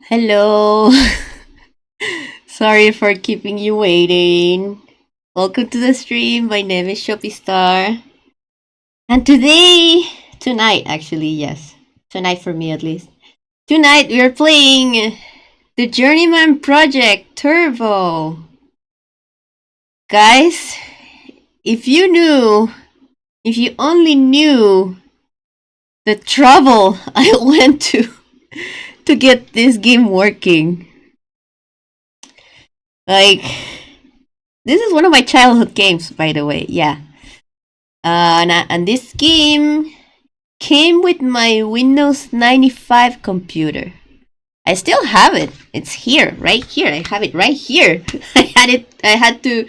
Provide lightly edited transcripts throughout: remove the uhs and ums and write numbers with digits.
Hello. Sorry for keeping you waiting. Welcome to the stream. My name is Shopi Star. And tonight actually, yes. Tonight for me at least. Tonight we are playing the Journeyman Project Turbo. Guys, if you knew, if you only knew the trouble I went to get this game working. Like, this is one of my childhood games, by the way. Yeah. And this game came with my Windows 95 computer. I still have it. It's here, right here. I have it right here. I had it. I had to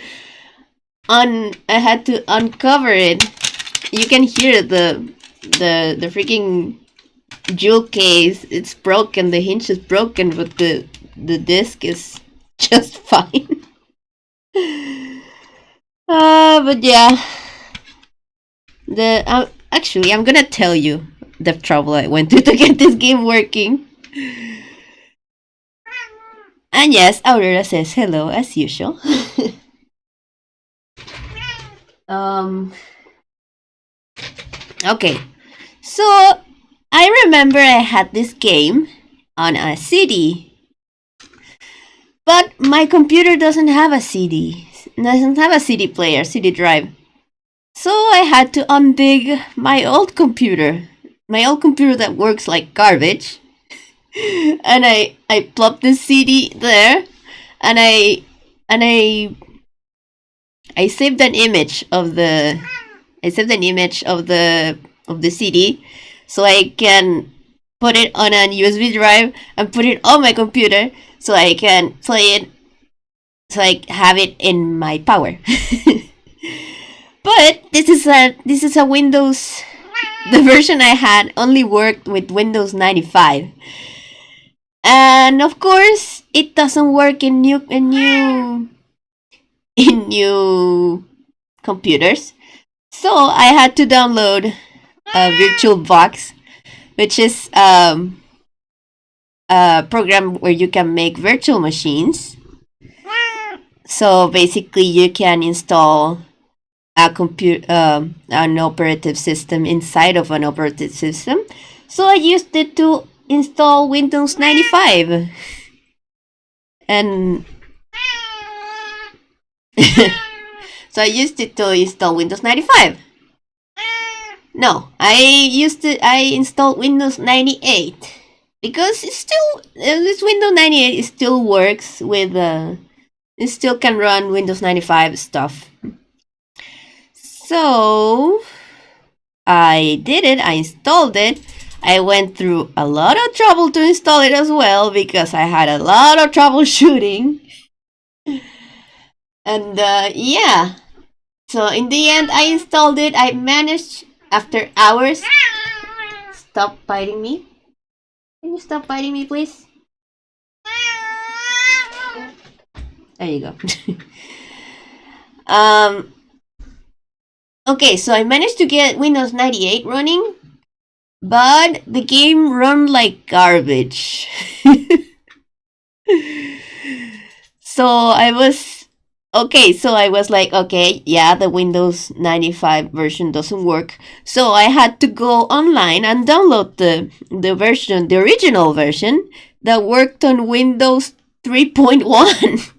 uncover it. You can hear the freaking jewel case. It's broken. The hinge is broken, but the disc is just fine. But yeah, actually, I'm gonna tell you the trouble I went to get this game working. And yes, Aurora says hello as usual. um. Okay, so I remember I had this game on a CD, but my computer doesn't have a CD. Doesn't have a CD player, CD drive. So I had to undig my old computer. My old computer that works like garbage. And I plopped the CD there and I saved an image of the CD so I can put it on a USB drive and put it on my computer so I can play it so I have it in my power. But this is a Windows. The version I had only worked with Windows 95, and of course it doesn't work in new computers. So I had to download a VirtualBox, which is a program where you can make virtual machines. So basically, you can install an operative system inside of an operative system. So I used it to install Windows 95. And so I used it to install Windows 95. No, I installed Windows 98 because it's still this Windows 98 it still works with it still can run Windows 95 stuff. So I did it, I installed it. I went through a lot of trouble to install it as well because I had a lot of troubleshooting. And yeah, so in the end, I installed it. I managed after hours. Stop biting me. Can you stop biting me, please? There you go. Okay, so I managed to get Windows 98 running, but the game run like garbage. So I was like, okay, yeah, the Windows 95 version doesn't work. So I had to go online and download the original version that worked on Windows 3.1.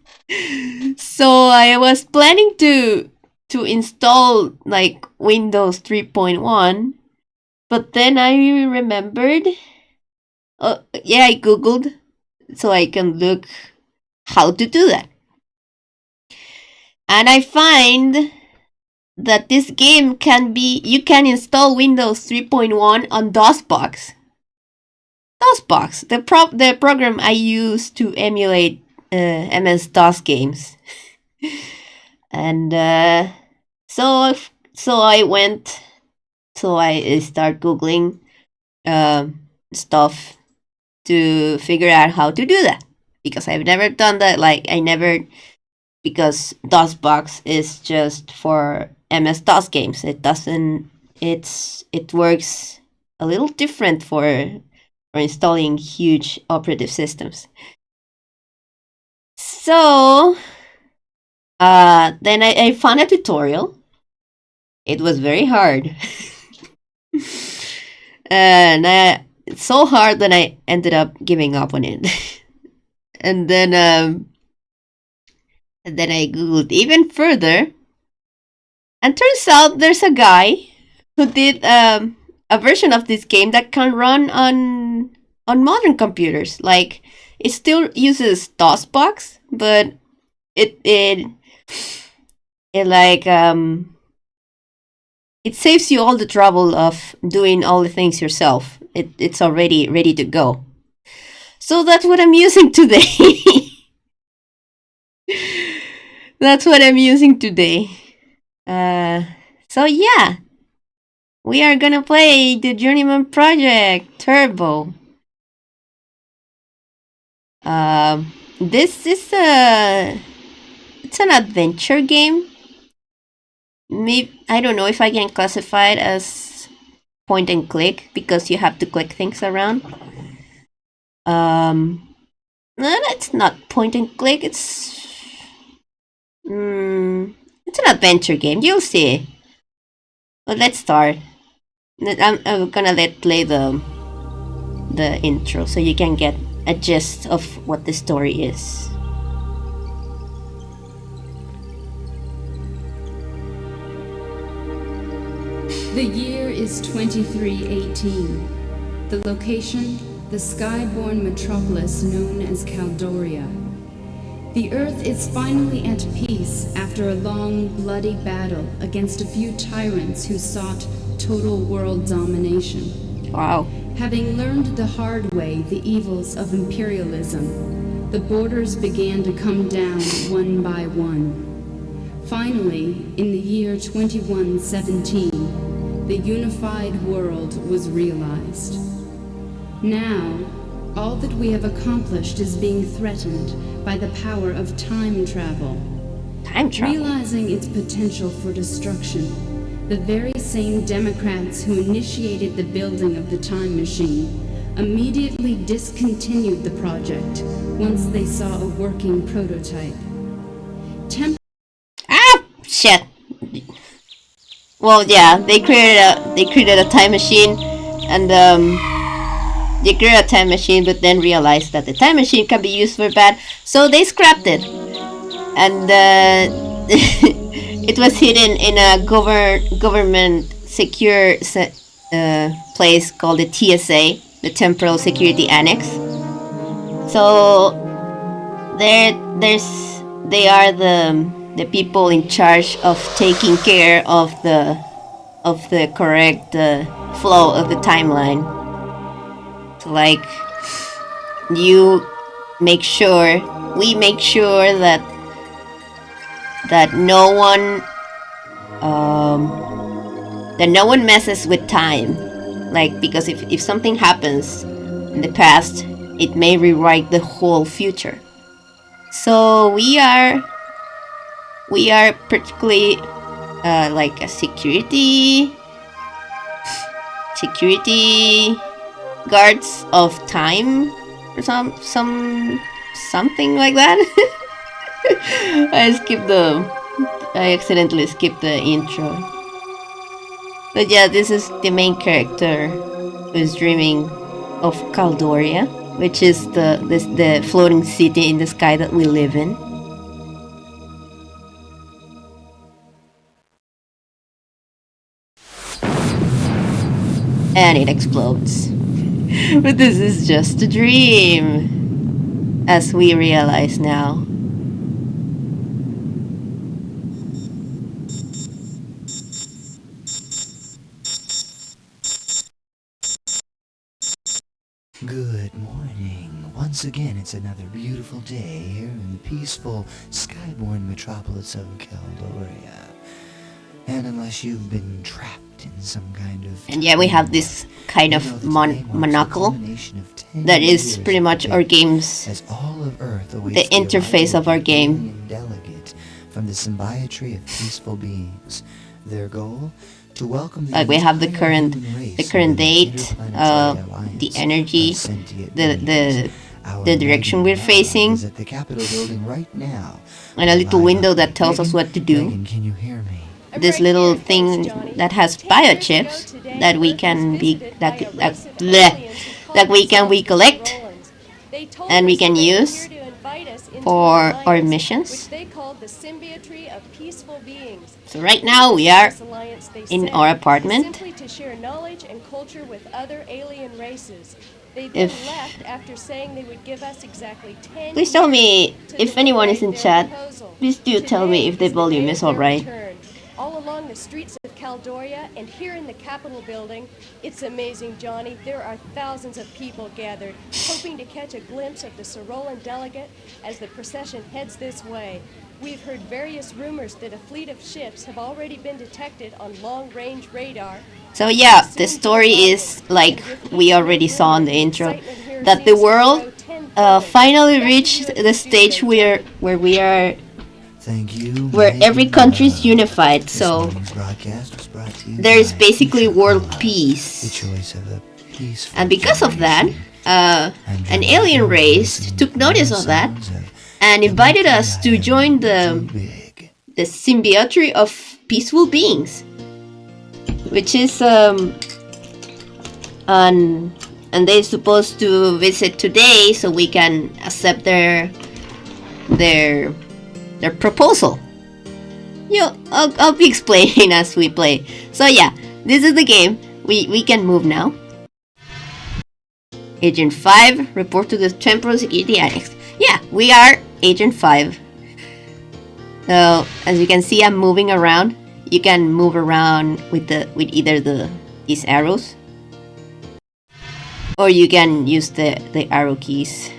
So I was planning to install like Windows 3.1, but then I remembered, yeah, I googled so I can look how to do that. And I find that this game you can install Windows 3.1 on DOSBox. DOSBox, the program I use to emulate MS-DOS games. And so I start googling stuff to figure out how to do that because I've never done that. Because DOSBox is just for MS-DOS games. It works a little different for or installing huge operative systems. So then I found a tutorial. It was very hard. It's so hard that I ended up giving up on it. and then I googled even further, and turns out there's a guy who did a version of this game that can run on modern computers. Like, it still uses DOSBox, but it like it saves you all the trouble of doing all the things yourself. It's already ready to go. So that's what I'm using today. That's what I'm using today. So yeah, we are gonna play the Journeyman Project Turbo. This is it's an adventure game. Maybe, I don't know if I can classify it as point and click because you have to click things around. No, it's not point and click. It's an adventure game. You'll see. But let's start. I'm gonna play the intro so you can get a gist of what the story is. The year is 2318. The location, the skyborn metropolis known as Caldoria. The Earth is finally at peace after a long, bloody battle against a few tyrants who sought total world domination. Wow. Having learned the hard way the evils of imperialism, the borders began to come down one by one. Finally, in the year 2117, the unified world was realized. Now, all that we have accomplished is being threatened by the power of time travel. Time travel? Realizing its potential for destruction, the very same Democrats who initiated the building of the time machine immediately discontinued the project once they saw a working prototype. Shit. Well, yeah, they created a time machine, and they created a time machine, but then realized that the time machine can be used for bad, so they scrapped it, and it was hidden in a government secure place called the TSA, the Temporal Security Annex. So they are the people in charge of taking care of the correct flow of the timeline. So, like, we make sure that no one messes with time. Like, because if something happens in the past, it may rewrite the whole future. So we are particularly like a security guards of time, or something like that. I accidentally skipped the intro. But yeah, this is the main character who is dreaming of Caldoria, which is the floating city in the sky that we live in. And it explodes. But this is just a dream, as we realize now. Good morning. Once again, it's another beautiful day here in the peaceful, skyborn metropolis of Caldoria. And unless you've been trapped in some kind of... And yeah, we have this kind of monocle that is pretty much our game's... as all of Earth awaits the interface of our game. Delegate from the symbiotry of peaceful beings. Their goal? To welcome like we have the current date, the energy, the direction we're facing, the Capitol building right now. and a little window that tells us what to do. Megan, can you hear me? This little thing that has biochips that we can that we can recollect and we can use for our missions. So right now we are in our apartment. If please tell me if anyone is in chat. Please do tell me if the volume is alright. All along the streets of Caldoria and here in the Capitol building, it's amazing, Johnny. There are thousands of people gathered, hoping to catch a glimpse of the Sorolan delegate as the procession heads this way. We've heard various rumors that a fleet of ships have already been detected on long-range radar. So yeah, the story is like we already saw in the intro, that the world finally reached the stage where we are. Thank you. Where every country is unified, so there is basically world peace. And because of that, an alien race took notice of that and invited us to join the symbiote of peaceful beings, which is and they're supposed to visit today so we can accept their proposal. I'll be explaining as we play. So yeah, this is the game. We can move now. Agent 5, report to the Temporal Security Annex. Yeah, we are Agent 5. So as you can see, I'm moving around. You can move around with either these arrows, or you can use the arrow keys.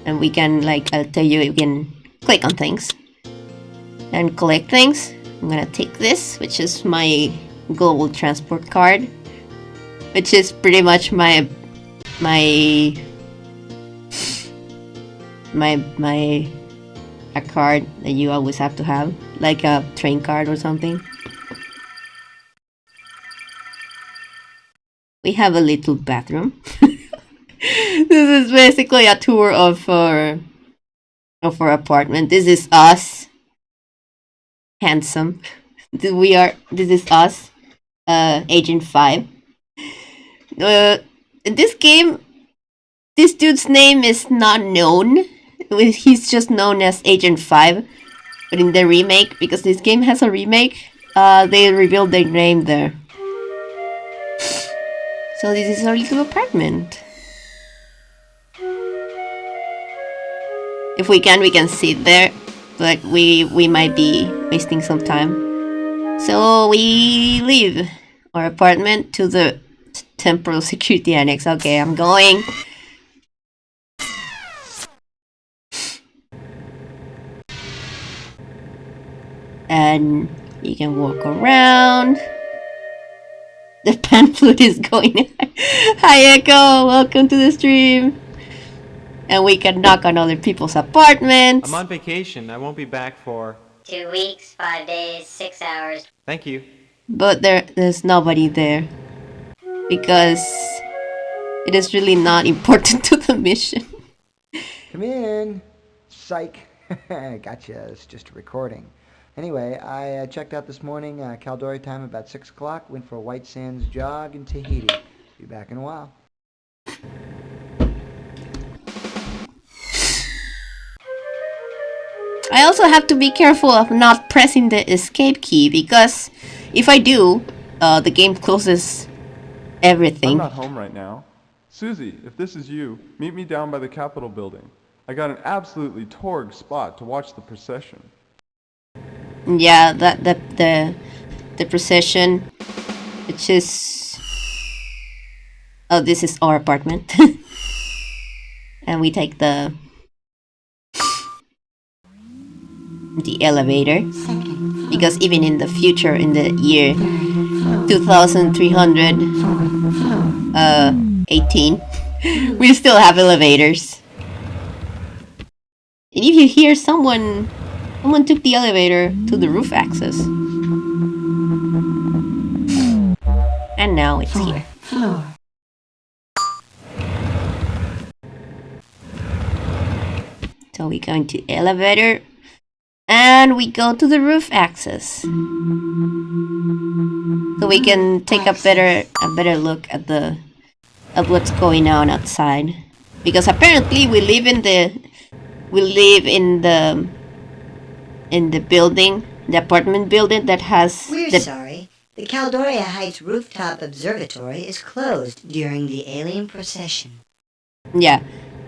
And we can, like, I'll tell you, you can click on things and collect things. I'm gonna take this, which is my global transport card, which is pretty much my a card that you always have to have, like a train card or something. We have a little bathroom. This is basically a tour of our apartment. This is us. Handsome. This is us. Agent 5. In this game, this dude's name is not known. He's just known as Agent 5. But in the remake, because this game has a remake, they revealed their name there. So this is our little apartment. If we can sit there, but we might be wasting some time. So we leave our apartment to the Temporal Security Annex. Okay, I'm going. And you can walk around. The pan flute is going. Hi Echo, welcome to the stream. And we can knock on other people's apartments. I'm on vacation. I won't be back for 2 weeks, 5 days, 6 hours. Thank you. But there's nobody there because it is really not important to the mission. Come in. Psych. Gotcha. It's just a recording. Anyway, I checked out this morning, Caldori time about 6 o'clock. Went for a White Sands jog in Tahiti. Be back in a while. I also have to be careful of not pressing the escape key because if I do, the game closes everything. I'm not home right now. Susie, if this is you, meet me down by the Capitol building. I got an absolutely torg spot to watch the procession. Yeah, the procession, which is... Oh, this is our apartment. And we take the elevator. Because even in the future, in the year 2318, we still have elevators. And if you hear someone Someone took the elevator to the roof access. And now it's here. So we go into elevator and we go to the roof access. So we can take a better look at what's going on outside. Because apparently we live in the building, the apartment building that has We're sorry. The Caldoria Heights Rooftop Observatory is closed during the alien procession. Yeah,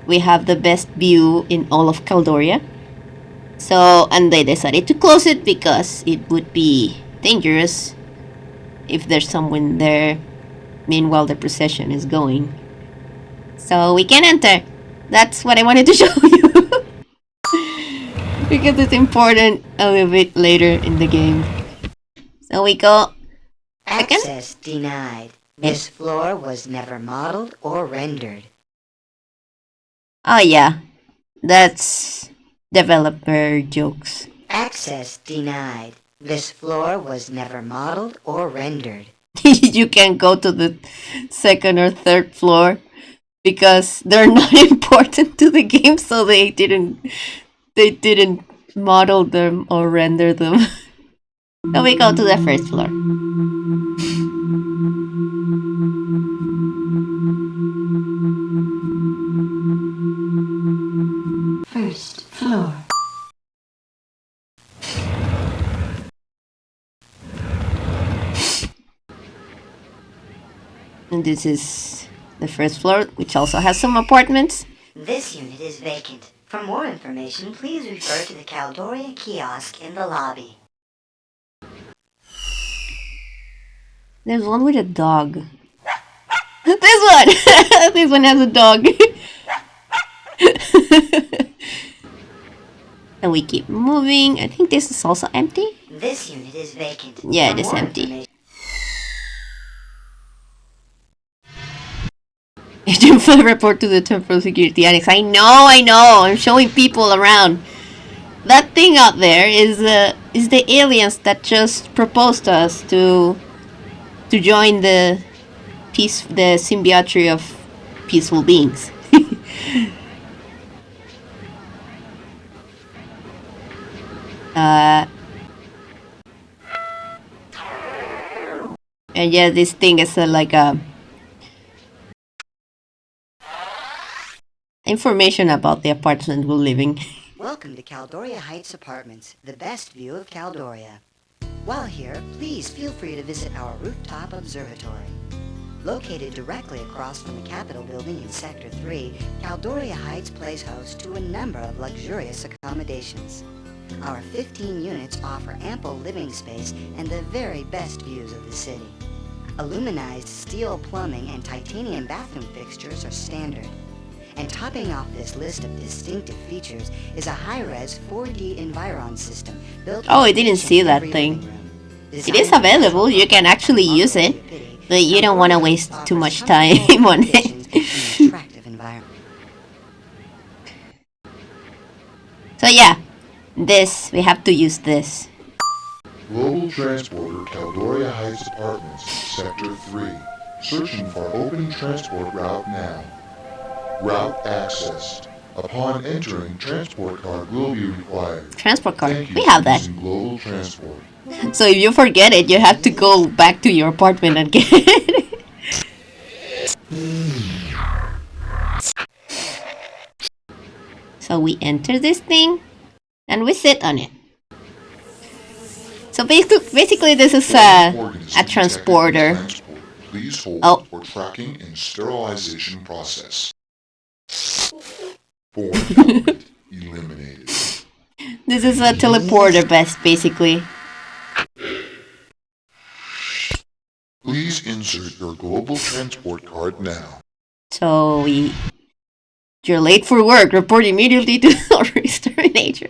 we have the best view in all of Caldoria. So, and they decided to close it because it would be dangerous if there's someone there meanwhile the procession is going. So we can enter. That's what I wanted to show you. Because it's important a little bit later in the game. So we go. Access denied. This floor was never modeled or rendered. Oh yeah, that's developer jokes. Access denied. This floor was never modeled or rendered. You can go to the second or third floor because they're not important to the game, so they didn't model them or render them. So we go to the first floor. First floor. And this is the first floor, which also has some apartments. This unit is vacant. For more information, please refer to the Caldoria kiosk in the lobby. There's one with a dog. This one! This one has a dog. And we keep moving. I think this is also empty. This unit is vacant. Yeah, For it is more empty. information- Agent Phil report to the temporal security annex. I know. I'm showing people around. That thing out there is the aliens that just proposed us to join the symbiote of peaceful beings. And yeah, this thing is like a information about the apartment we're living. Welcome to Caldoria Heights Apartments, the best view of Caldoria. While here, please feel free to visit our rooftop observatory. Located directly across from the Capitol building in Sector 3, Caldoria Heights plays host to a number of luxurious accommodations. Our 15 units offer ample living space and the very best views of the city. Aluminized steel plumbing and titanium bathroom fixtures are standard. And topping off this list of distinctive features is a high-res 4D Environ system built. Oh, I didn't see that thing. It is available. You can actually use it, but you don't want to waste too much time on it. So yeah, we have to use this. Global Transporter Caldoria Heights Apartments, Sector 3. Searching for open transport route now. Route accessed. Upon entering, transport card will be required. Transport card. Thank you We have for that. using Global Transport. So if you forget it, you have to go back to your apartment and get it. So we enter this thing and we sit on it. So basically this is a transporter. Please hold for tracking and sterilization process. Foreign element eliminated. This is a teleporter basically. Please insert your global transport card now. So you're late for work. Report immediately to the exterminator.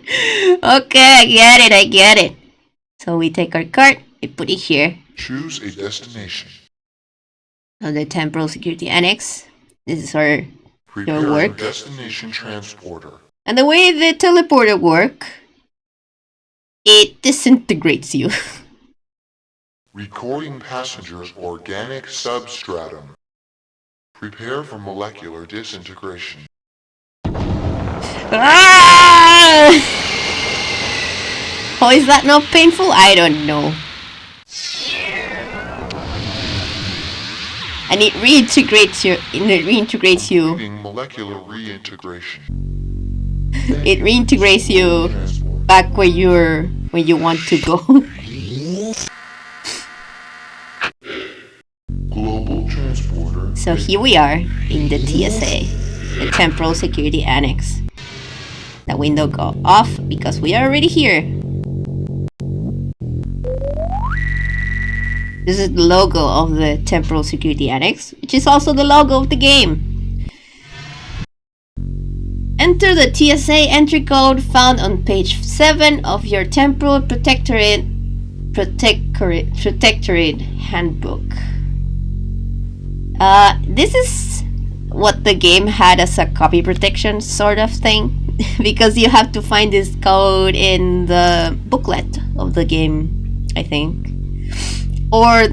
Okay, I get it. So we take our card, we put it here. Choose a destination. On the temporal security annex. This is our Prepare your work. destination transporter. And the way the teleporter work it disintegrates you. Recording passengers' organic substratum. Prepare for molecular disintegration. Ah! Oh, is that not painful? I don't know. And it reintegrates you. Completing molecular reintegration. It reintegrates you back where you want to go. Global transporter. So here we are in the TSA, the Temporal Security Annex. The window go off because we are already here. This is the logo of the Temporal Security Annex, which is also the logo of the game. Enter the TSA entry code found on page 7 of your Temporal Protectorate Handbook. This is what the game had as a copy protection sort of thing, because you have to find this code in the booklet of the game, I think, or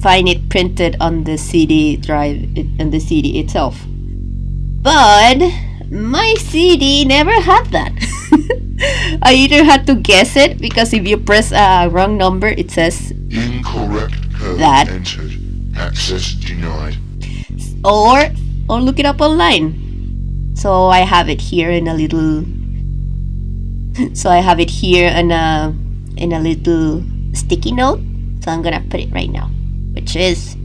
find it printed on the CD drive and the CD itself. But my CD never had that. I either had to guess it, because if you press a wrong number, it says Incorrect code that. entered. Access denied. Or look it up online. So I have it here in a little. So I have it here in a little sticky note. So I'm gonna put it right now, which is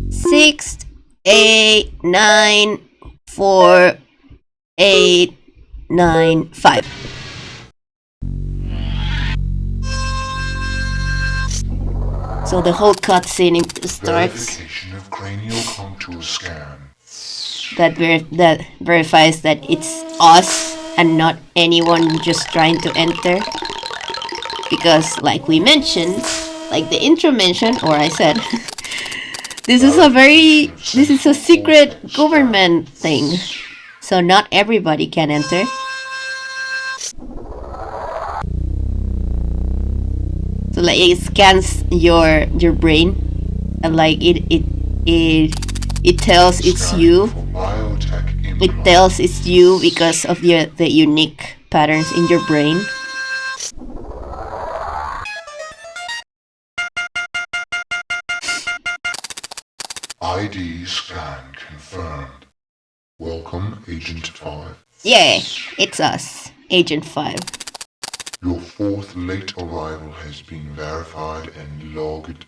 6894895. So the whole cutscene starts. Verification of cranial contour scan. That verifies that it's us and not anyone just trying to enter. Because, like we mentioned, like the intro mentioned, or I said, this is a secret government thing. So not everybody can enter. So like it scans your brain, and like it tells it's you. It tells it's you because of the unique patterns in your brain. ID scan confirmed. Welcome, Agent 5. Yeah, it's us, Agent 5. Your fourth late arrival has been verified and logged.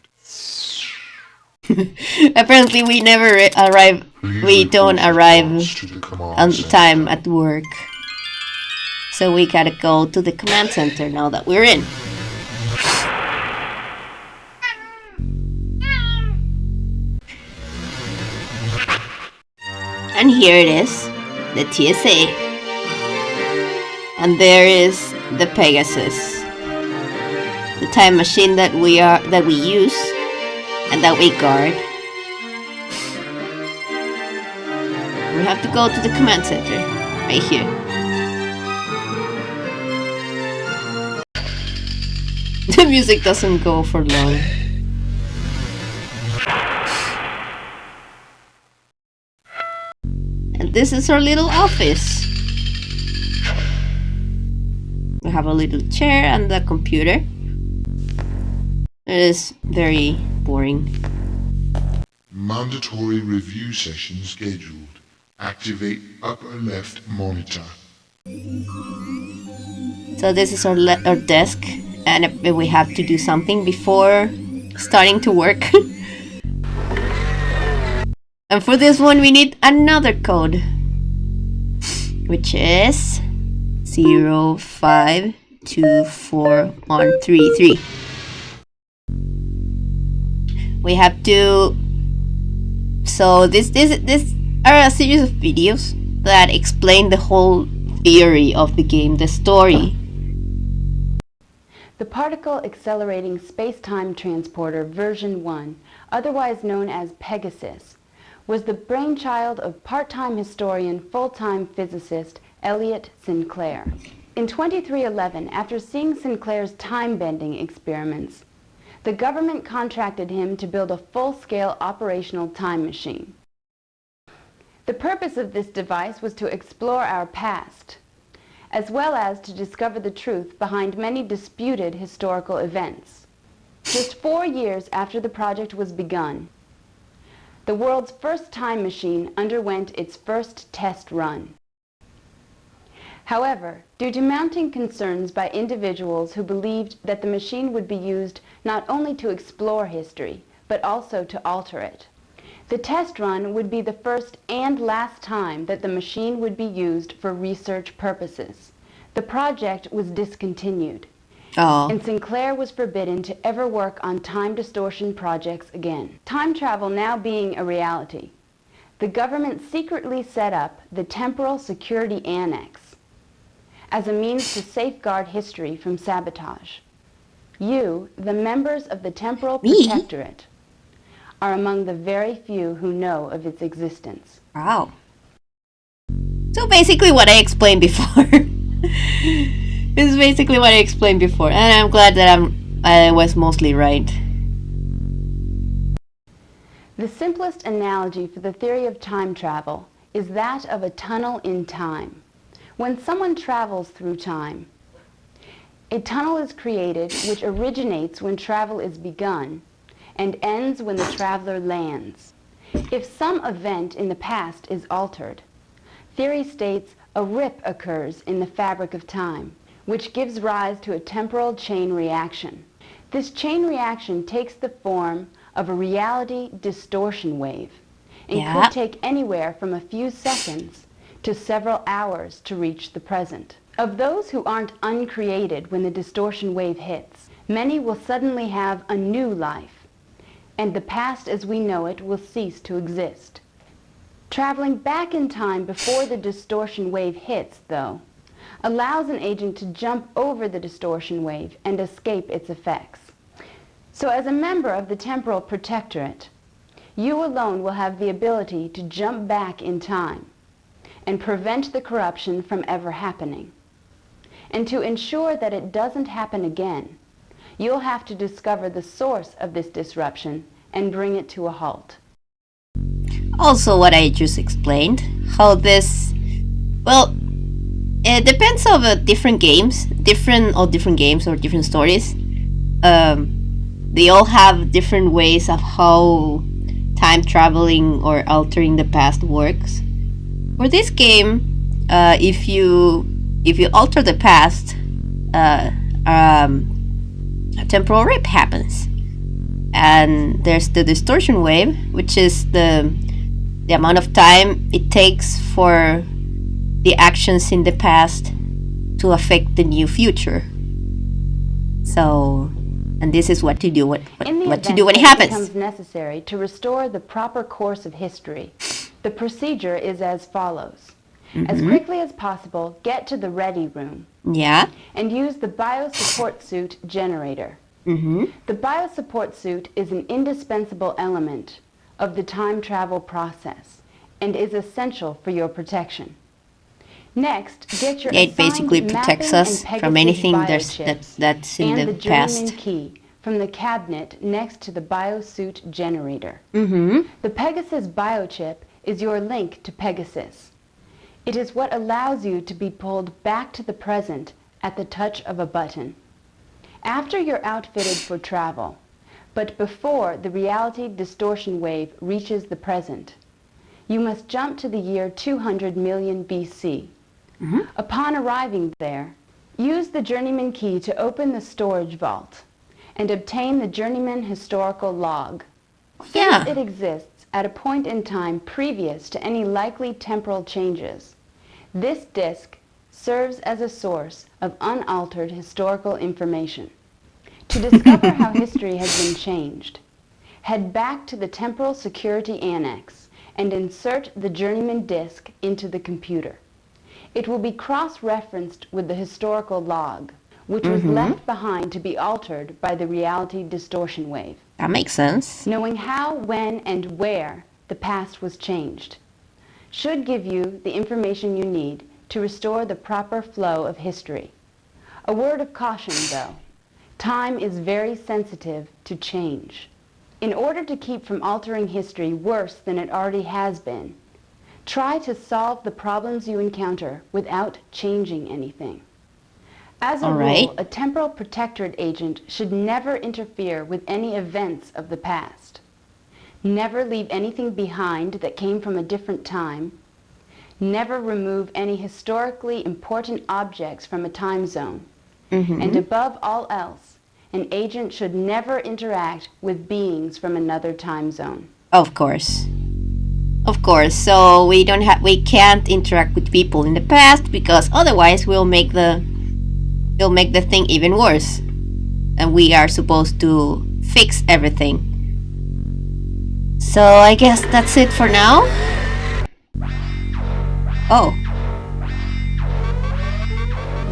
Apparently we never arrive. We don't arrive on time at work. So we gotta go to the command center now that we're in. And here it is, the TSA. And there is the Pegasus, the time machine that we use and that we guard. We have to go to the command center, right here. The music doesn't go for long. And this is our little office. We have a little chair and a computer. It is very boring. Mandatory review session scheduled. Activate upper left monitor. So this is our desk, and we have to do something before starting to work. And for this one we need another code, which is 0524133. We have to. So this are a series of videos that explain the whole theory of the game, the story. The Particle Accelerating Space-Time Transporter version 1, otherwise known as Pegasus, was the brainchild of part-time historian, full-time physicist Elliot Sinclair. In 2311, after seeing Sinclair's time-bending experiments, the government contracted him to build a full-scale operational time machine. The purpose of this device was to explore our past, as well as to discover the truth behind many disputed historical events. Just 4 years after the project was begun, the world's first time machine underwent its first test run. However, due to mounting concerns by individuals who believed that the machine would be used not only to explore history, but also to alter it, the test run would be the first and last time that the machine would be used for research purposes. The project was discontinued, and Sinclair was forbidden to ever work on time distortion projects again. Time travel now being a reality, the government secretly set up the Temporal Security Annex as a means to safeguard history from sabotage. You, the members of the Temporal Protectorate, are among the very few who know of its existence. Wow. So basically what I explained before. This is basically what I explained before, and I'm glad that I was mostly right. The simplest analogy for the theory of time travel is that of a tunnel in time. When someone travels through time, a tunnel is created which originates when travel is begun and ends when the traveler lands. If some event in the past is altered, theory states a rip occurs in the fabric of time, which gives rise to a temporal chain reaction. This chain reaction takes the form of a reality distortion wave and could take anywhere from a few seconds to several hours to reach the present. Of those who aren't uncreated when the distortion wave hits, many will suddenly have a new life, and the past as we know it will cease to exist. Traveling back in time before the distortion wave hits, though, allows an agent to jump over the distortion wave and escape its effects. So as a member of the Temporal Protectorate, you alone will have the ability to jump back in time and prevent the corruption from ever happening. And to ensure that it doesn't happen again, you'll have to discover the source of this disruption and bring it to a halt. Also, what I just explained, how this, well, it depends on different games or different stories. They all have different ways of how time traveling or altering the past works. For this game, if you alter the past, a temporal rip happens, and there's the distortion wave, which is the amount of time it takes for the actions in the past to affect the new future. So, and this is what to do what to do when it happens. Becomes necessary to restore the proper course of history. The procedure is as follows. As quickly as possible, get to the ready room. And use the bio-support suit generator. The bio-support suit is an indispensable element of the time travel process and is essential for your protection. Next, get your it basically protects us from anything that's in and the past. Journeyman key from the cabinet next to the biosuit generator. The Pegasus biochip is your link to Pegasus. It is what allows you to be pulled back to the present at the touch of a button. After you're outfitted for travel, but before the reality distortion wave reaches the present, you must jump to the year 200 million BC. Upon arriving there, use the Journeyman key to open the storage vault and obtain the Journeyman historical log. Since it exists at a point in time previous to any likely temporal changes, this disk serves as a source of unaltered historical information. To discover how history has been changed, head back to the Temporal Security Annex and insert the Journeyman disk into the computer. It will be cross-referenced with the historical log, which was left behind to be altered by the reality distortion wave. That makes sense. Knowing how, when, and where the past was changed should give you the information you need to restore the proper flow of history. A word of caution, though. Time is very sensitive to change. In order to keep from altering history worse than it already has been, try to solve the problems you encounter without changing anything. As a rule, a temporal protectorate agent should never interfere with any events of the past. Never leave anything behind that came from a different time. Never remove any historically important objects from a time zone. And above all else, an agent should never interact with beings from another time zone. Of course. Of course. So we can't interact with people in the past because otherwise we'll make the thing even worse. And we are supposed to fix everything. So I guess that's it for now. Oh.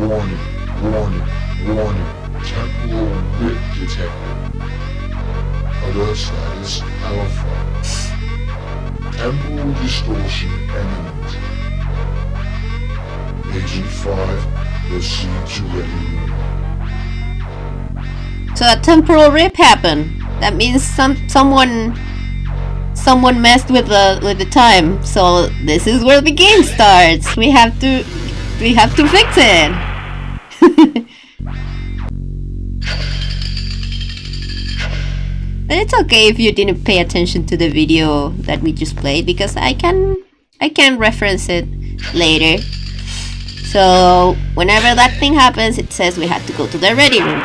Warning, warning, warning. Temporal rip detected. Alert status Alpha. Temporal distortion imminent. Agent 5, proceed to ready room. So a temporal rip happened. That means someone messed with the time. So this is where the game starts. We have to fix it. But it's okay if you didn't pay attention to the video that we just played because I can reference it later. So whenever that thing happens, it says we have to go to the ready room.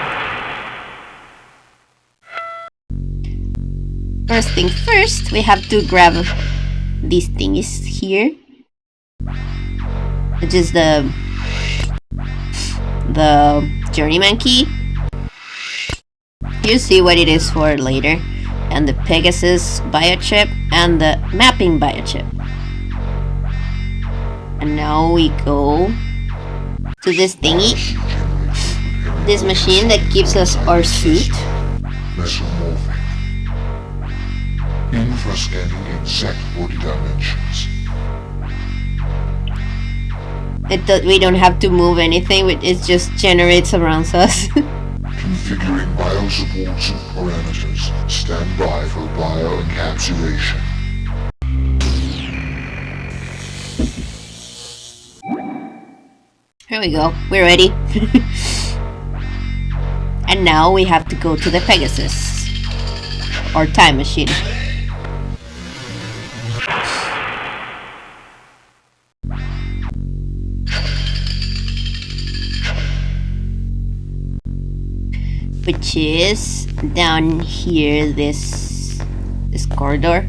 First thing first, we have to grab these thingies here, which is the Journeyman key. You see what it is for later, and the Pegasus biochip and the mapping biochip. And now we go to this thingy, this machine that gives us our suit. Mesomorphic. Infrascanning exact body dimensions. We don't have to move anything, it just generates around us. Configuring biosupports and parameters. Stand by for bioencapsulation. Here we go, we're ready. And now we have to go to the Pegasus, or time machine. Which is down here, this corridor,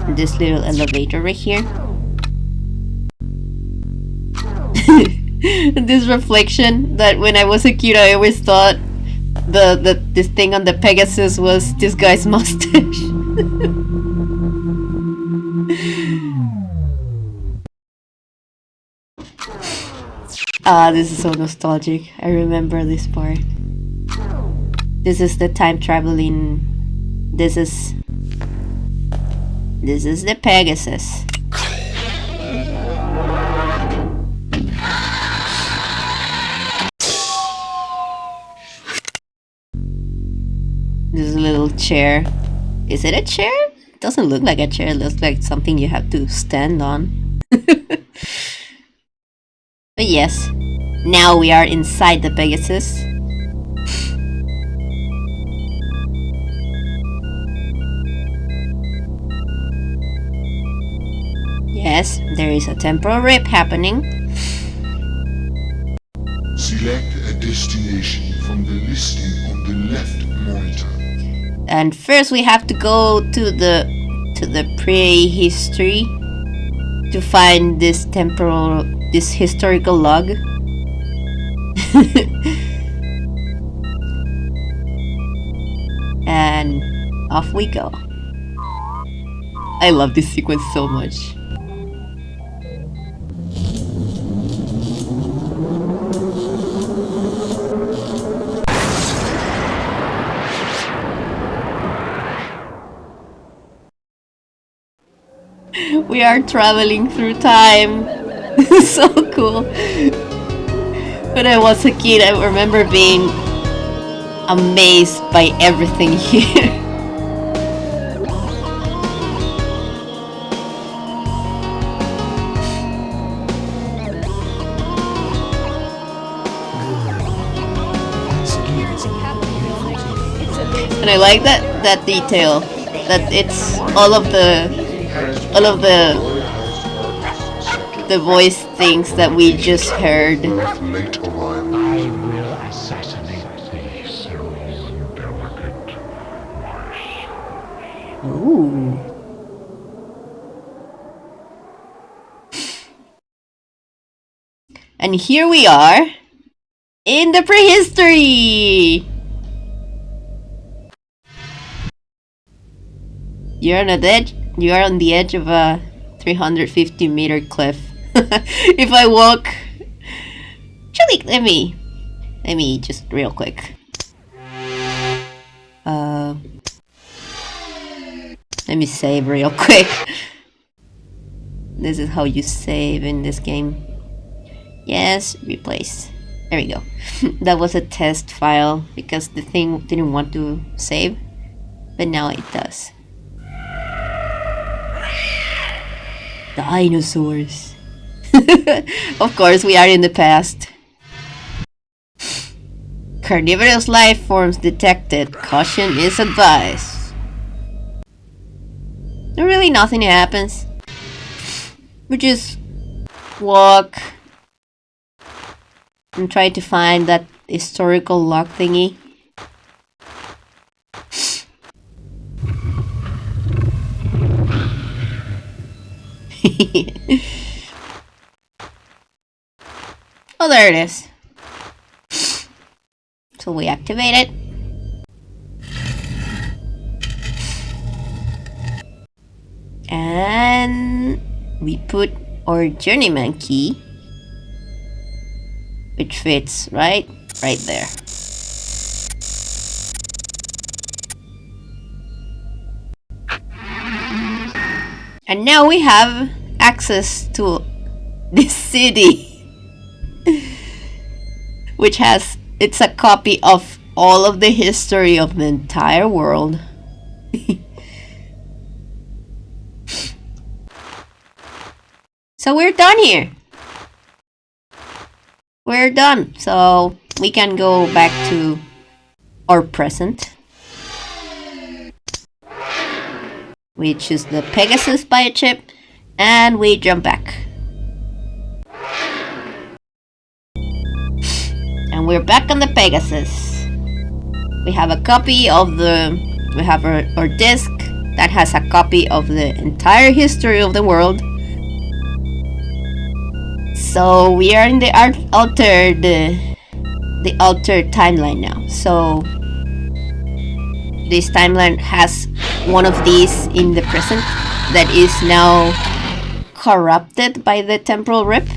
this little elevator right here. This reflection that when I was a kid I always thought this thing on the Pegasus was this guy's mustache. This is so nostalgic. I remember this part. This is the time traveling. This is the Pegasus. This is a little chair. Is it a chair? It doesn't look like a chair. It looks like something you have to stand on. But yes, now we are inside the Pegasus. Yes, there is a temporal rip happening. Select a destination from the listing on the left monitor. And first we have to go to the prehistory to find this historical log. And off we go. I love this sequence so much. We are traveling through time. So cool. When I was a kid, I remember being amazed by everything here. And I like that detail, that it's all of the voice things that we just heard. Late arrival. I will assassinate thee, serene, delicate, my Ooh. And here we are in the prehistory. You're on the edge of a 350-meter cliff. If I walk, actually, let me just real quick. Let me save real quick. This is how you save in this game. Yes, replace. There we go. That was a test file because the thing didn't want to save, but now it does. Dinosaurs. Of course, we are in the past. Carnivorous life forms detected. Caution is advised. Really, nothing happens. We just walk and try to find that historical lock thingy. Oh, there it is. So we activate it. And we put our journeyman key, which fits right there. And now we have access to this city. Which it's a copy of all of the history of the entire world. So we're done here. We're done. So we can go back to our present. We choose the Pegasus biochip and we jump back. And we're back on the Pegasus. We have a copy of we have our disc that has a copy of the entire history of the world. So we are in the altered timeline now. So this timeline has one of these in the present that is now corrupted by the temporal rip.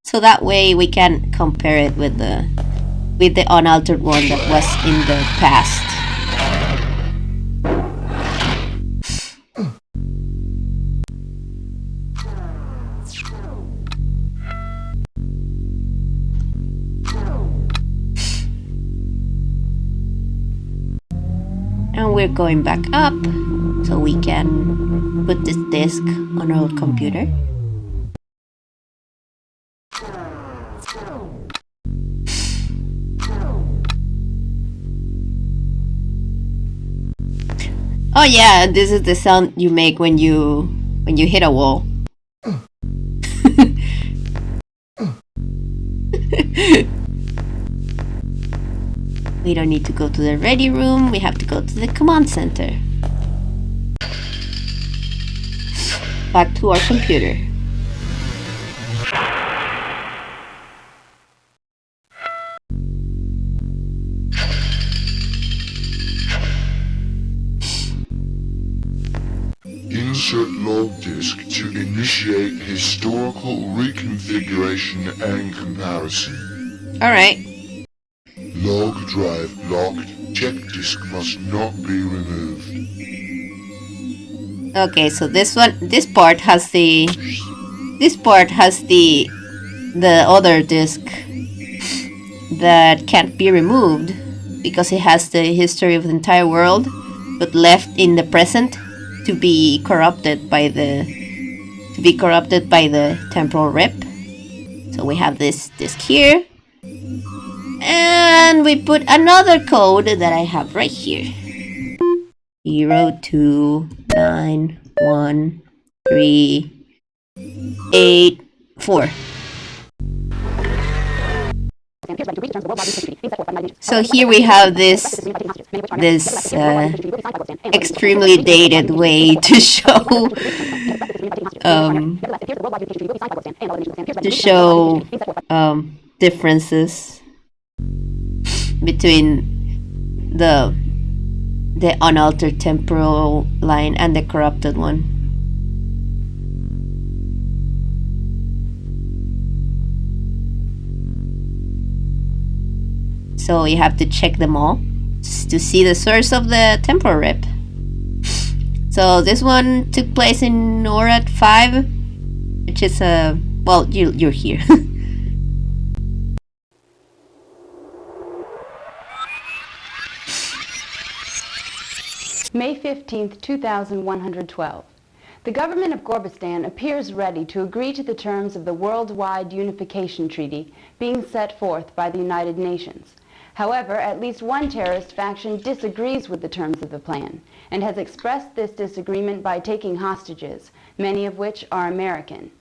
So that way we can compare it with the unaltered one that was in the past. And we're going back up so we can put this disk on our computer. Oh yeah, this is the sound you make when you hit a wall. We don't need to go to the ready room, we have to go to the command center. Back to our computer. Insert log disk to initiate historical reconfiguration and comparison. Alright. Log drive locked. Check disk must not be removed. Okay, so this part has the this part has the other disc that can't be removed because it has the history of the entire world, but left in the present to be corrupted by the temporal rip. So we have this disc here, and we put another code that I have right here: 0291384. So here we have this extremely dated way to show differences between the unaltered temporal line and the corrupted one. So you have to check them all to see the source of the temporal rip. So this one took place in Norat 5, which is well, you're here. May 15th, 2112. The government of Gorbistan appears ready to agree to the terms of the Worldwide Unification Treaty being set forth by the United Nations. However, at least one terrorist faction disagrees with the terms of the plan and has expressed this disagreement by taking hostages, many of which are American.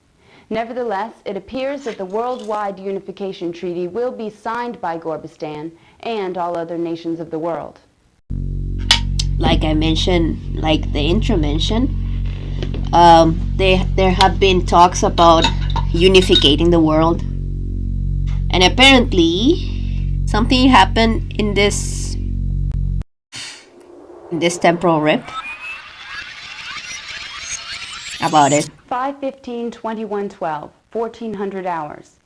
Nevertheless, it appears that the Worldwide Unification Treaty will be signed by Gorbistan and all other nations of the world. Like I mentioned, like the intro mentioned, there have been talks about unificating the world, and apparently something happened in this temporal rip about it. 5/15/2112, 1400 hours.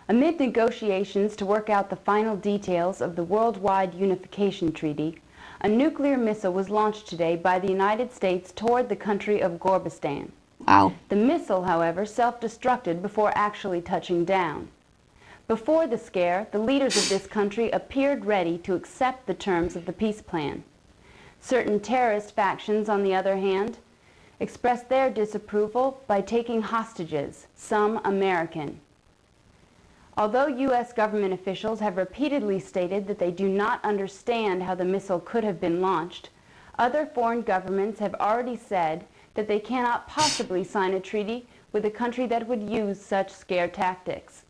Amid negotiations to work out the final details of the Worldwide Unification Treaty, a nuclear missile was launched today by the United States toward the country of Gorbistan. Wow. The missile, however, self-destructed before actually touching down. Before the scare, the leaders of this country appeared ready to accept the terms of the peace plan. Certain terrorist factions, on the other hand, expressed their disapproval by taking hostages, some American. Although U.S. government officials have repeatedly stated that they do not understand how the missile could have been launched, other foreign governments have already said that they cannot possibly sign a treaty with a country that would use such scare tactics.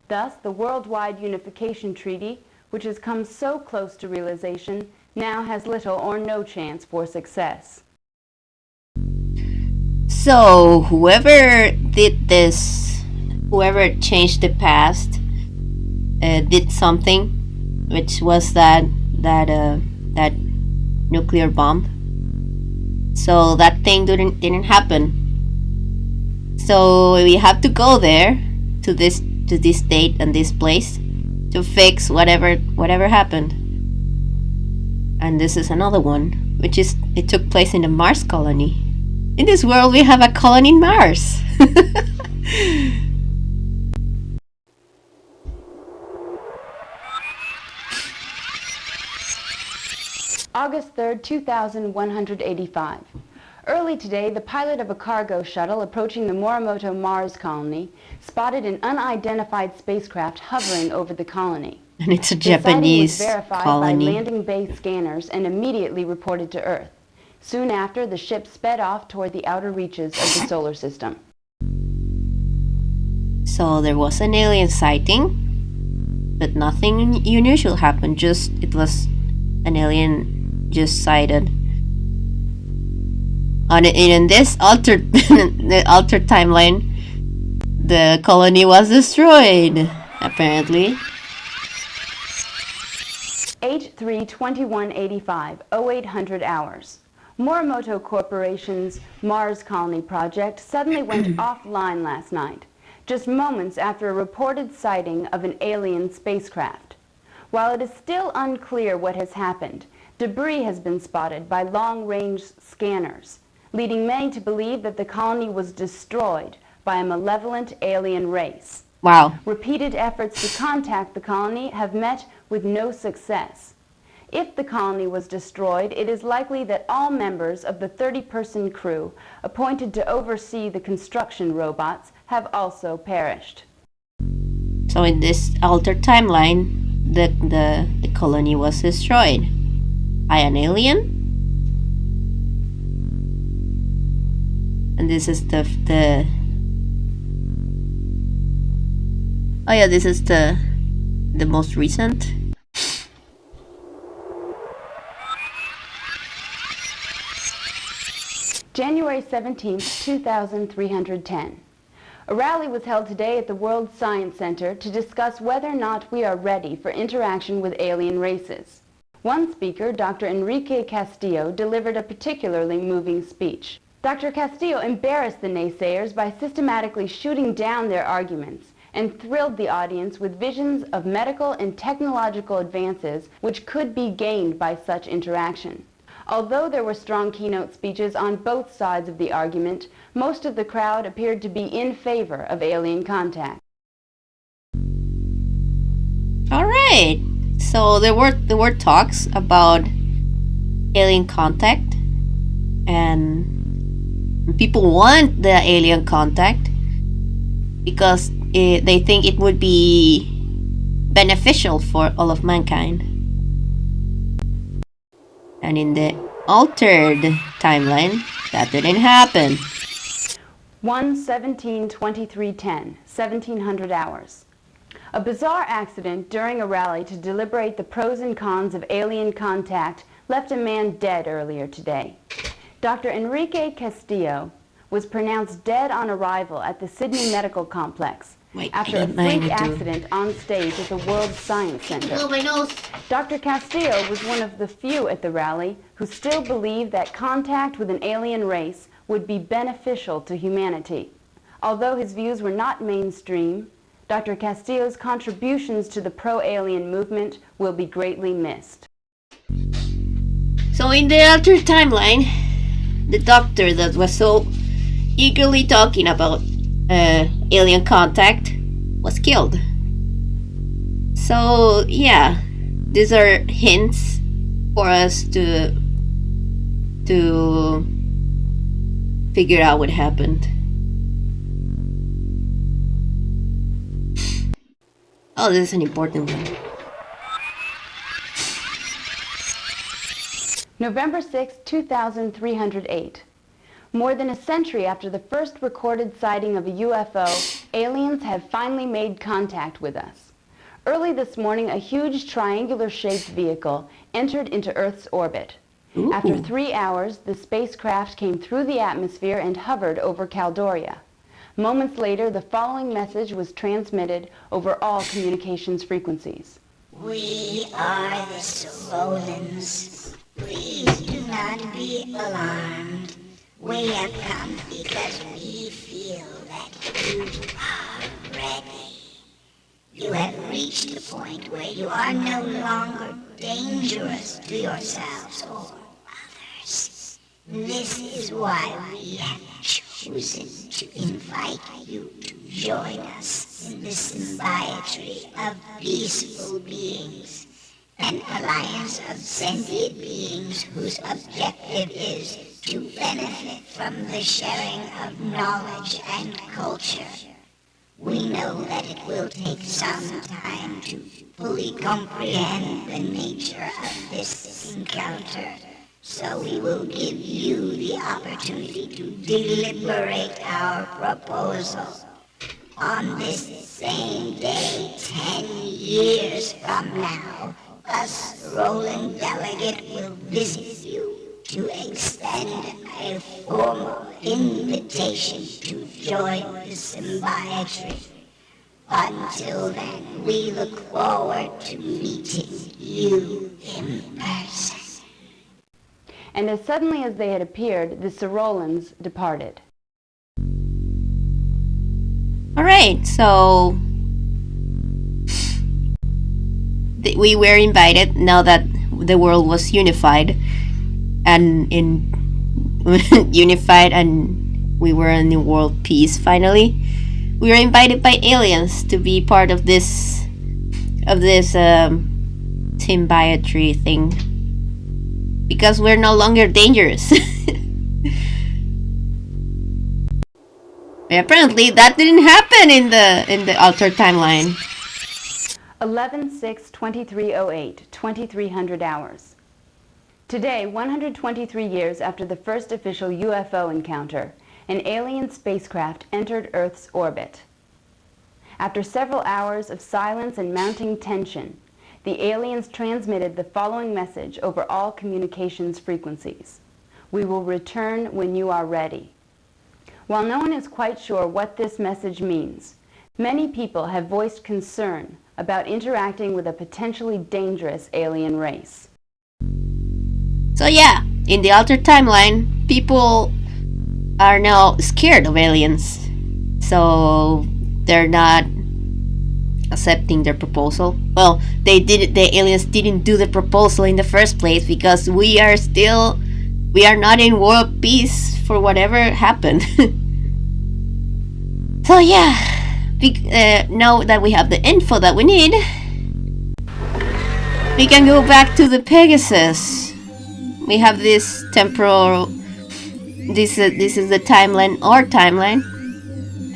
Thus, the Worldwide Unification Treaty, which has come so close to realization, now has little or no chance for success. So whoever did this, whoever changed the past, did something, which was that nuclear bomb. So that thing didn't happen. So we have to go there to this date and this place to fix whatever happened. And this is another one, which is it took place in the Mars colony. In this world, we have a colony in Mars. August 3rd, 2185. Early today, the pilot of a cargo shuttle approaching the Morimoto Mars colony spotted an unidentified spacecraft hovering over the colony. And it's a The sighting Japanese was verified colony. by landing bay scanners and immediately reported to Earth. Soon after, the ship sped off toward the outer reaches of the solar system. So there was an alien sighting, but nothing unusual happened. It was an alien just sighted. In this altered timeline, the colony was destroyed, apparently. 8/3/2185, 0800 hours. Morimoto Corporation's Mars Colony project suddenly went offline last night, just moments after a reported sighting of an alien spacecraft. While it is still unclear what has happened, debris has been spotted by long-range scanners, leading many to believe that the colony was destroyed, by a malevolent alien race. Wow. Repeated efforts to contact the colony have met with no success. If the colony was destroyed, it is likely that all members of the 30-person crew appointed to oversee the construction robots have also perished. So in this altered timeline, the colony was destroyed by an alien, and this is the oh yeah, this is the most recent. January 17th, 2310. A rally was held today at the World Science Center to discuss whether or not we are ready for interaction with alien races. One speaker, Dr. Enrique Castillo, delivered a particularly moving speech. Dr. Castillo embarrassed the naysayers by systematically shooting down their arguments and thrilled the audience with visions of medical and technological advances which could be gained by such interaction. Although there were strong keynote speeches on both sides of the argument, most of the crowd appeared to be in favor of alien contact. All right. So there were talks about alien contact, and people want the alien contact because they think it would be beneficial for all of mankind. And in the altered timeline, that didn't happen. 1/17/2310, 1700 hours. A bizarre accident during a rally to deliberate the pros and cons of alien contact left a man dead earlier today. Dr. Enrique Castillo was pronounced dead on arrival at the Sydney Medical Complex after a freak accident on stage at the World Science Center. Dr. Castillo was one of the few at the rally who still believed that contact with an alien race would be beneficial to humanity. Although his views were not mainstream, Dr. Castillo's contributions to the pro-alien movement will be greatly missed. So in the altered timeline, the doctor that was so eagerly talking about alien contact was killed. So yeah, these are hints for us to figure out what happened. Oh, this is an important one. November 6, 2308. More than a century after the first recorded sighting of a UFO, aliens have finally made contact with us. Early this morning, a huge triangular-shaped vehicle entered into Earth's orbit. Ooh. After 3 hours, the spacecraft came through the atmosphere and hovered over Caldoria. Moments later, the following message was transmitted over all communications frequencies. We are the Solons. Please do not be alarmed. We have come because we feel that you are ready. You have reached the point where you are no longer dangerous to yourselves or others. This is why we have chosen to invite you to join us in the symbiotry of peaceful beings, an alliance of sentient beings whose objective is to benefit from the sharing of knowledge and culture. We know that it will take some time to fully comprehend the nature of this encounter, so we will give you the opportunity to deliberate our proposal. On this same day, 10 years from now, us Roland Delegate will visit you to extend a formal invitation to join the symbiotry. Until then, we look forward to meeting you in person. And as suddenly as they had appeared, the Sorolans departed. All right, so we were invited now that the world was unified and we were in world peace finally. We were invited by aliens to be part of this symbiotree thing because we're no longer dangerous. Apparently that didn't happen in the altered timeline. 11/6/2308, 2300 hours. Today, 123 years after the first official UFO encounter, an alien spacecraft entered Earth's orbit. After several hours of silence and mounting tension, the aliens transmitted the following message over all communications frequencies. We will return when you are ready. While no one is quite sure what this message means, many people have voiced concern about interacting with a potentially dangerous alien race. So yeah, in the altered timeline, people are now scared of aliens. So they're not accepting their proposal. Well, the aliens didn't do the proposal in the first place because we are not in world peace for whatever happened. So yeah, now that we have the info that we need, we can go back to the Pegasus. We have this temporal. This is the timeline, our timeline,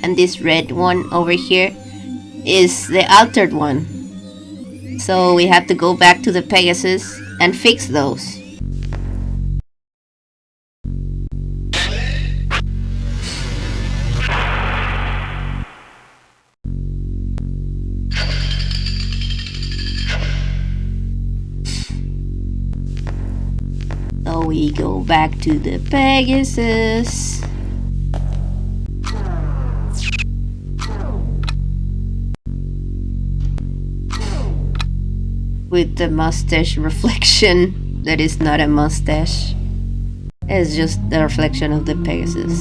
and this red one over here is the altered one. So we have to go back to the Pegasus and fix those. So we go back to the Pegasus. With the mustache reflection that is not a mustache. It's just the reflection of the Pegasus.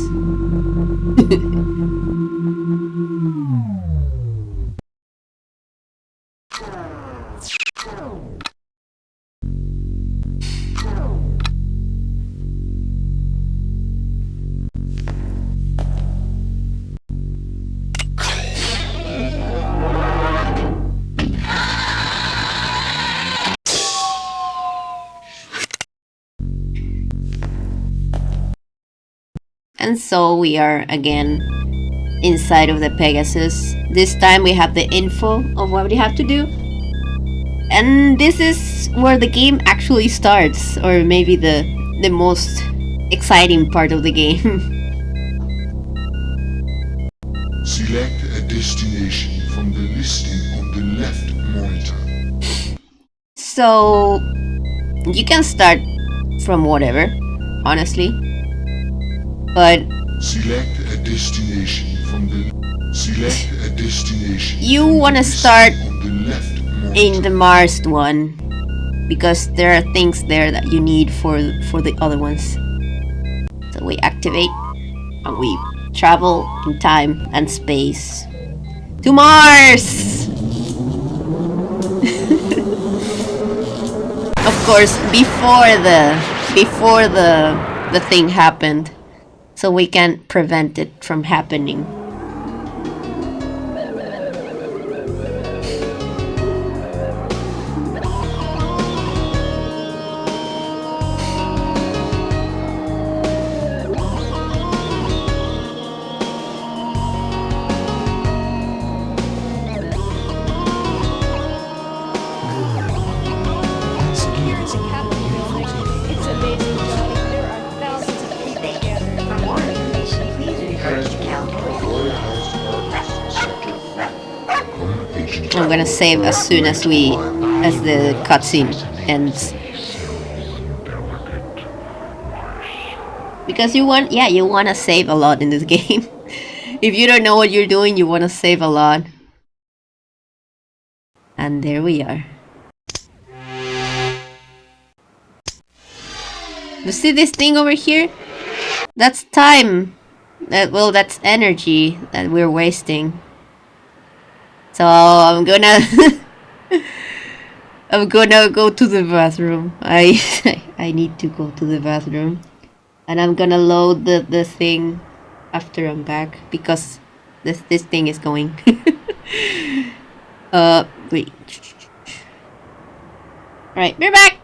And so we are again inside of the Pegasus. This time we have the info of what we have to do. And this is where the game actually starts, or maybe the most exciting part of the game. Select a destination from the listing on the left monitor. So you can start from whatever, honestly. But select a destination from the you want to start in the Mars one because there are things there that you need for the other ones. So we activate and we travel in time and space to Mars. Of course, before the thing happened. So we can prevent it from happening. Here at the Capitol building, it's amazing, Johnny. There are thousands of people gathered. For more information, please refer to Caldor. I'm gonna save as soon as the cutscene ends. Because you wanna save a lot in this game. If you don't know what you're doing, you wanna save a lot. And there we are. You see this thing over here? That's time. That's energy that we're wasting. So I'm gonna go to the bathroom. I need to go to the bathroom. And I'm gonna load the thing after I'm back because this thing is going. Wait. Alright, we're back!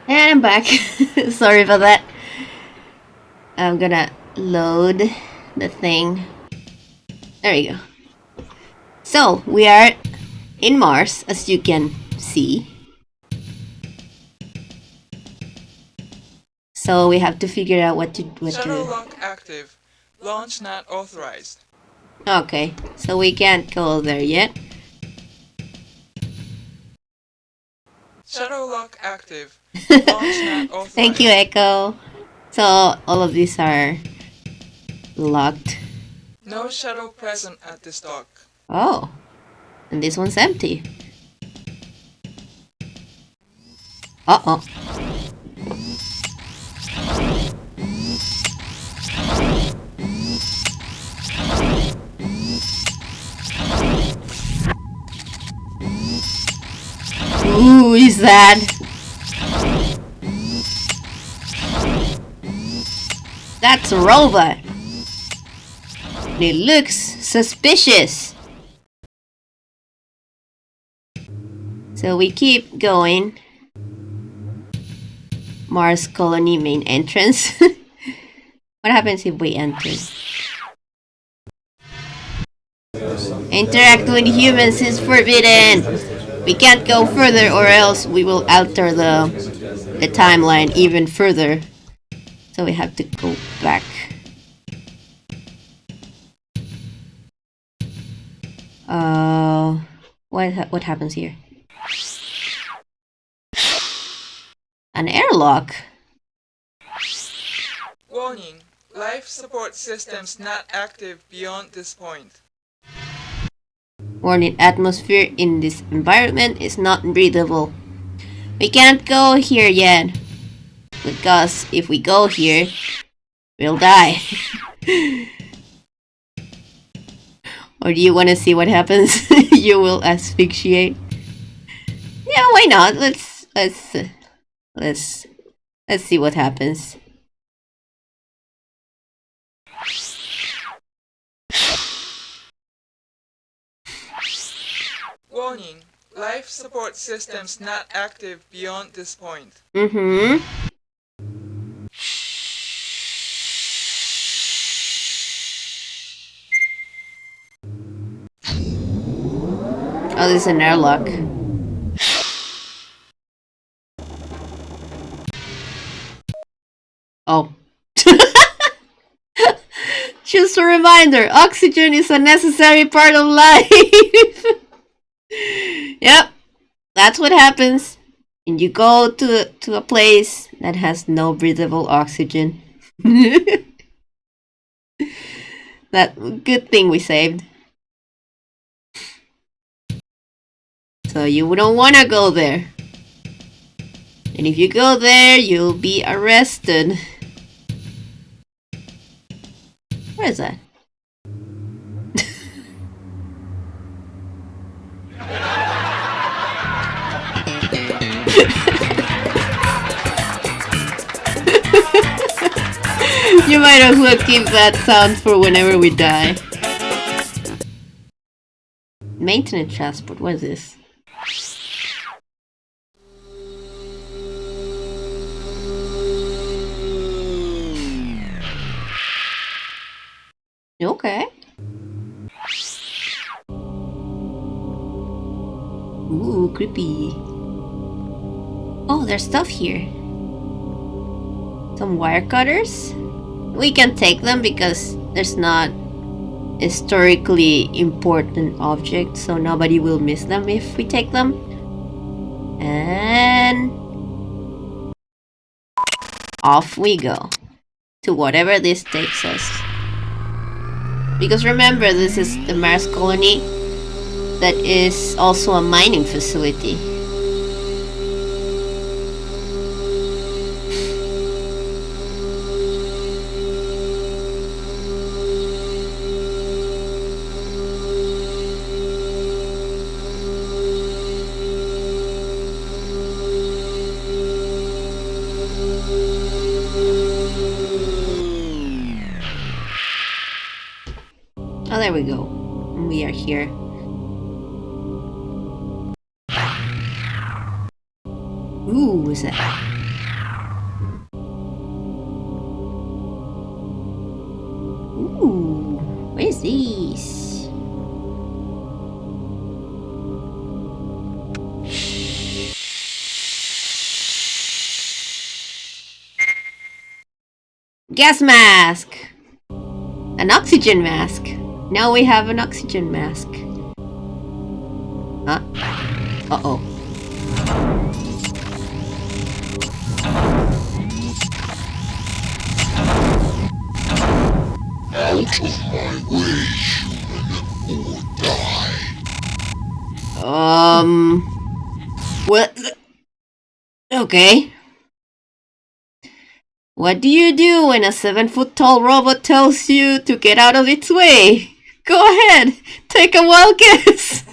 And I'm back. Sorry about that. I'm gonna load the thing. There you go. So, we are in Mars, as you can see. So we have to figure out what to... Shuttle lock active. Launch not authorized. Okay, so we can't go there yet. Shuttle lock active. Launch not authorized. Thank you, Echo. So all of these are locked. No shuttle present at this dock. Oh, and this one's empty. Uh-oh. Who is that? That's a robot. It looks suspicious. So we keep going. Mars colony main entrance. What happens if we enter? Interact with humans is forbidden. We can't go further or else we will alter the timeline even further. So we have to go back. What happens here? An airlock. Warning. Life support systems not active beyond this point. Warning, atmosphere in this environment is not breathable. We can't go here yet. Because if we go here, we'll die. Or do you want to see what happens? You will asphyxiate. Yeah, why not? Let's see what happens. Warning. Life support systems not active beyond this point. Mm-hmm. Oh, there's an airlock. Oh. Just a reminder, oxygen is a necessary part of life. Yep, that's what happens when you go to a place that has no breathable oxygen. That good thing we saved. So you don't want to go there. And if you go there, you'll be arrested. Where is that? You might as well keep that sound for whenever we die. Maintenance transport, what is this? Okay. Ooh, creepy. Oh, there's stuff here. Some wire cutters. We can take them because there's not historically important objects, so nobody will miss them if we take them. And off we go to whatever this takes us. Because remember, this is the Mars colony that is also a mining facility. Oh, there we go. We are here. Ooh, what's that? Ooh, what is this? Gas mask! An oxygen mask. Now we have an oxygen mask. Huh? Uh-oh. Out of my way, human, or die. What? Okay. What do you do when a 7-foot-tall robot tells you to get out of its way? Go ahead, take a wild guess.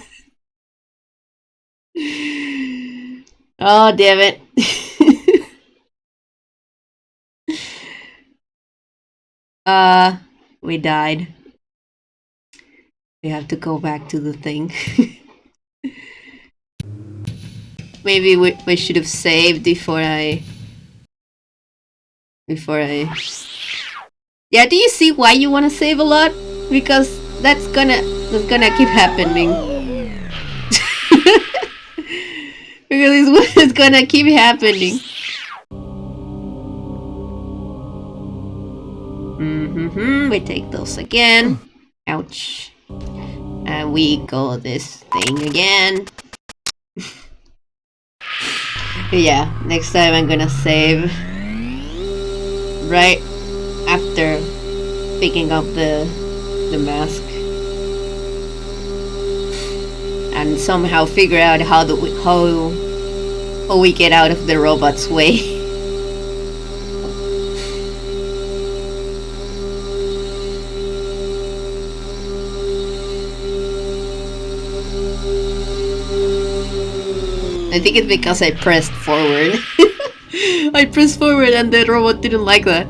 Oh, damn it. We died. We have to go back to the thing. Maybe we should have saved before I... Yeah, do you see why you want to save a lot? Because that's gonna keep happening. Because it's gonna keep happening. We take those again. Ouch. And we go this thing again. Yeah, next time I'm gonna save right after picking up the mask and somehow figure out how we get out of the robot's way. I think it's because I pressed forward. I pressed forward and the robot didn't like that.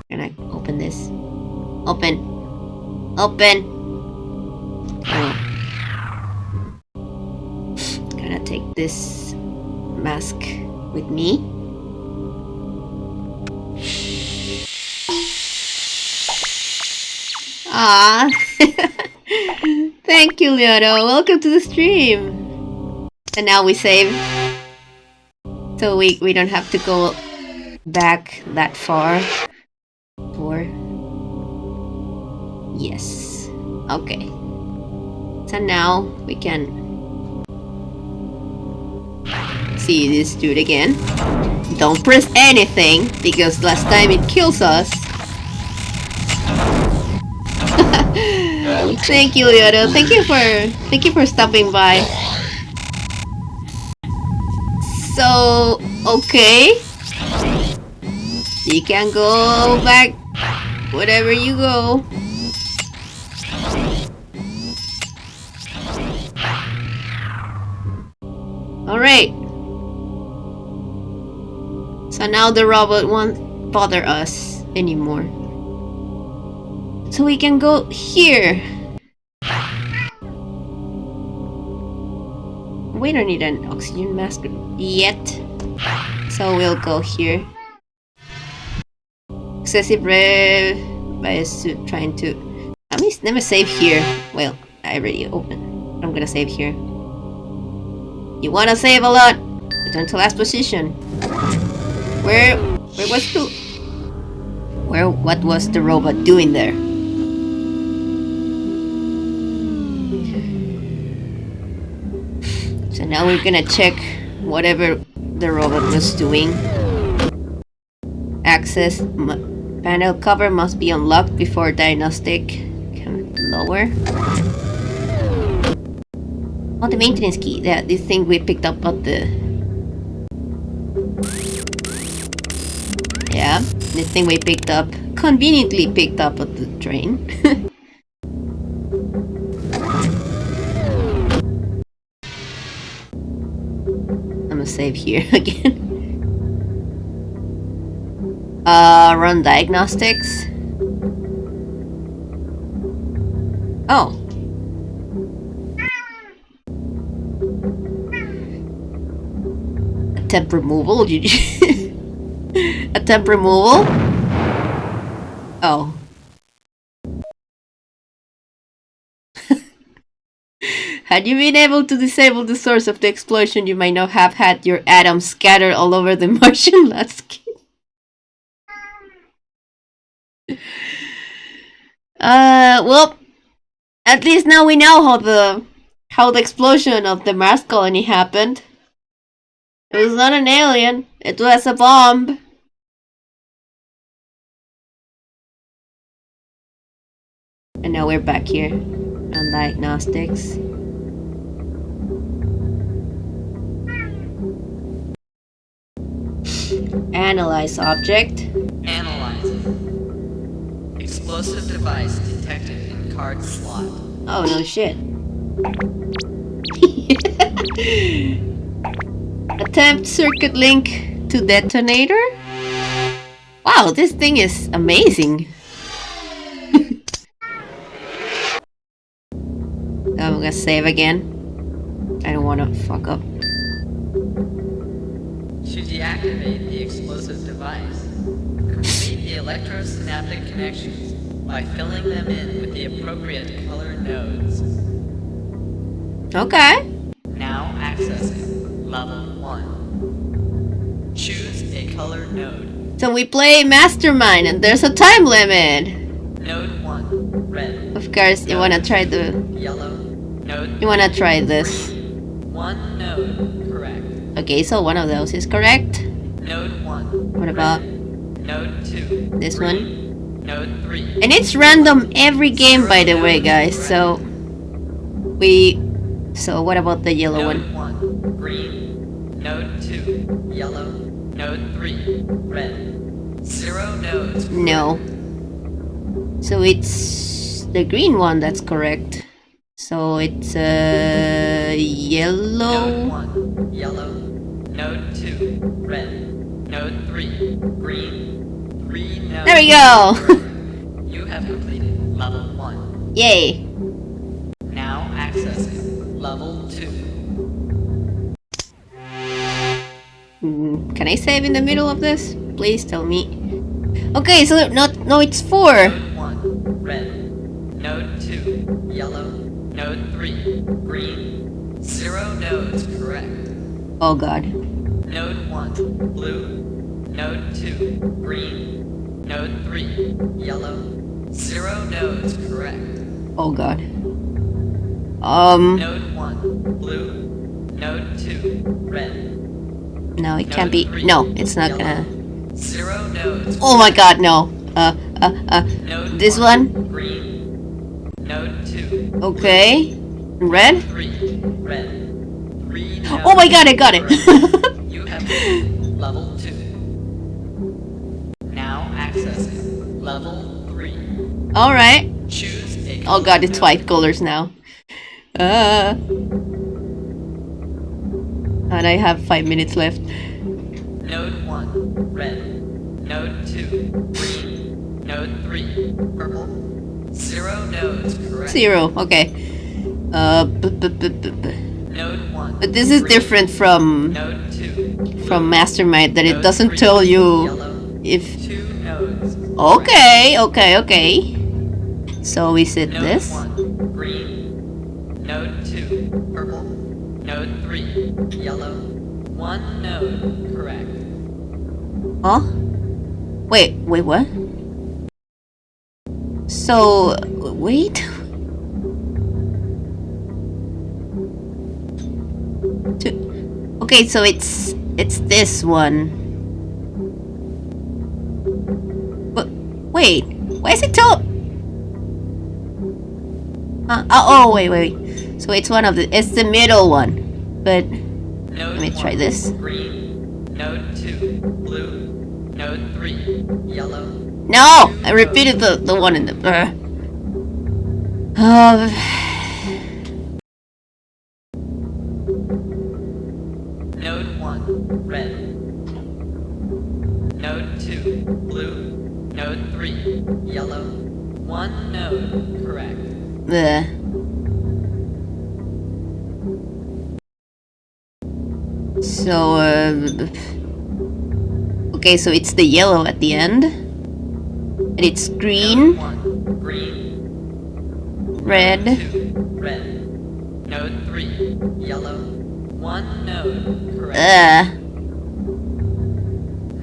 Can I open this? Open. Open. Oh. Gonna take this mask with me. Ah. Thank you, Leono. Welcome to the stream. And now we save. So we don't have to go back that far. Or yes. Okay. So now we can see this dude again. Don't press anything because last time it kills us. Thank you, Leono. Thank you for stopping by. So, okay. You can go back wherever you go. Alright. So now the robot won't bother us anymore. So we can go here. We don't need an oxygen mask yet. So we'll go here. Excessive red suit trying to... Let me save here. Well, I already opened. I'm gonna save here. You wanna save a lot? Return to last position. Where was the... what was the robot doing there? So now we're gonna check whatever the robot was doing. Access panel cover must be unlocked before diagnostic can lower. Oh, the maintenance key. Yeah, this thing we picked up at the... Yeah, this thing we picked up, conveniently picked up at the train. I'm gonna save here again. Run diagnostics. Oh. Attempt removal? Attempt removal? Oh. Had you been able to disable the source of the explosion, you might not have had your atoms scattered all over the Martian landscape. Well, at least now we know how the explosion of the Mars colony happened. It was not an alien, it was a bomb. And now we're back here on diagnostics. Analyze object. Analyzing. Explosive device detected in card slot. Oh, no shit. Attempt circuit link to detonator? Wow, this thing is amazing. I'm gonna save again. I don't wanna fuck up. To deactivate the explosive device, complete the electrosynaptic connections by filling them in with the appropriate color nodes. Okay. Now accessing level 1. Choose a color node. So we play Mastermind and there's a time limit. Node 1, red. Of course, you wanna try the... Yellow. Node You wanna try this. 1 node, correct. Okay, so one of those is correct. Node 1. What about Node 2. this one? Node 3. And it's random every game, by the way, guys. So what about the yellow Node one? 1, green. Node 2, yellow. Node 3, red. 0 nodes. No. So it's the green one that's correct. So it's yellow. Node 1, yellow. Node 2, red. Node 3, green. 3 nodes. There we go! You have completed level 1. Yay! Now accessing level 2. Can I save in the middle of this? Please tell me. Okay, so no, it's 4. Node 1, red. Node 2, yellow. Node 3, green. 0 nodes, correct. Oh god. Node 1, blue. Node 2, green. Node 3, yellow. 0 nodes, correct. Oh god. Node 1, blue. Node 2, red. No, it can't be. No, it's not gonna. 0 nodes. Oh my god, no. Node This 1, one? green. Node 2. Okay. Red? 3, red. 3 nodes. Oh my god, I got it! You have completed level 2. Now accessing level 3. Alright. Choose a Oh god, it's white colors now. And I have 5 minutes left. Node 1, red. Node 2, green. Node 3, purple. 0 nodes, correct. 0, okay. Node 1. But this is different from Node 2. Mastermind, that it Node doesn't 3, tell you yellow. if... 2 nodes. Okay, okay. So is it Node this? 1, green. Node 2, purple. Node 3, yellow. 1 node, correct. Huh? Wait, what? So, wait. Okay, so it's this one. But wait, why is it tell? Oh, wait. So it's one of it's the middle one. But Node let me try 1, this. green. Node 2, blue. Node 3, yellow. No, I repeated the one in the. Node 1, red. Node 2, blue. Node 3, yellow. 1 node, correct. So, okay, so it's the yellow at the end. And it's green. Node 1, green. Red. Node 2, red. Node 3, yellow. 1 node, correct.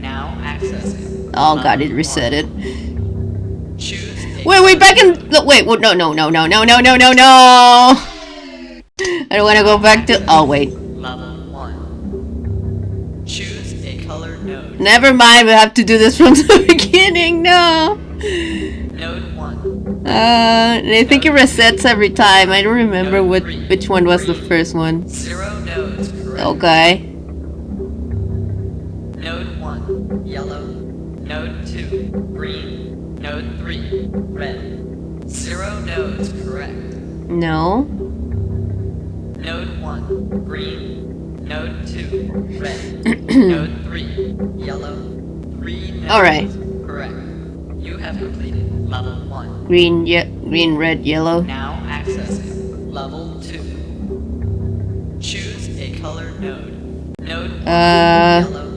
Now accessing. Oh god, it reset it. Choose Wait, back in. No, wait, no. I don't want to go back to. Oh, wait. Level 1. Choose a color node. Never mind, we have to do this from the beginning. No. Node 1. I think it resets every time. I don't remember which one was the first one. 0 nodes, correct. Okay. Node 1, yellow. Node 2, green. Node 3, red. 0 nodes, correct. No. Node 1, green. Node 2, red. Node 3, yellow. 3 nodes, Alright. correct. You have completed level 1. Green, red, yellow. Now accessing level 2. Choose a color node. Node 1, yellow.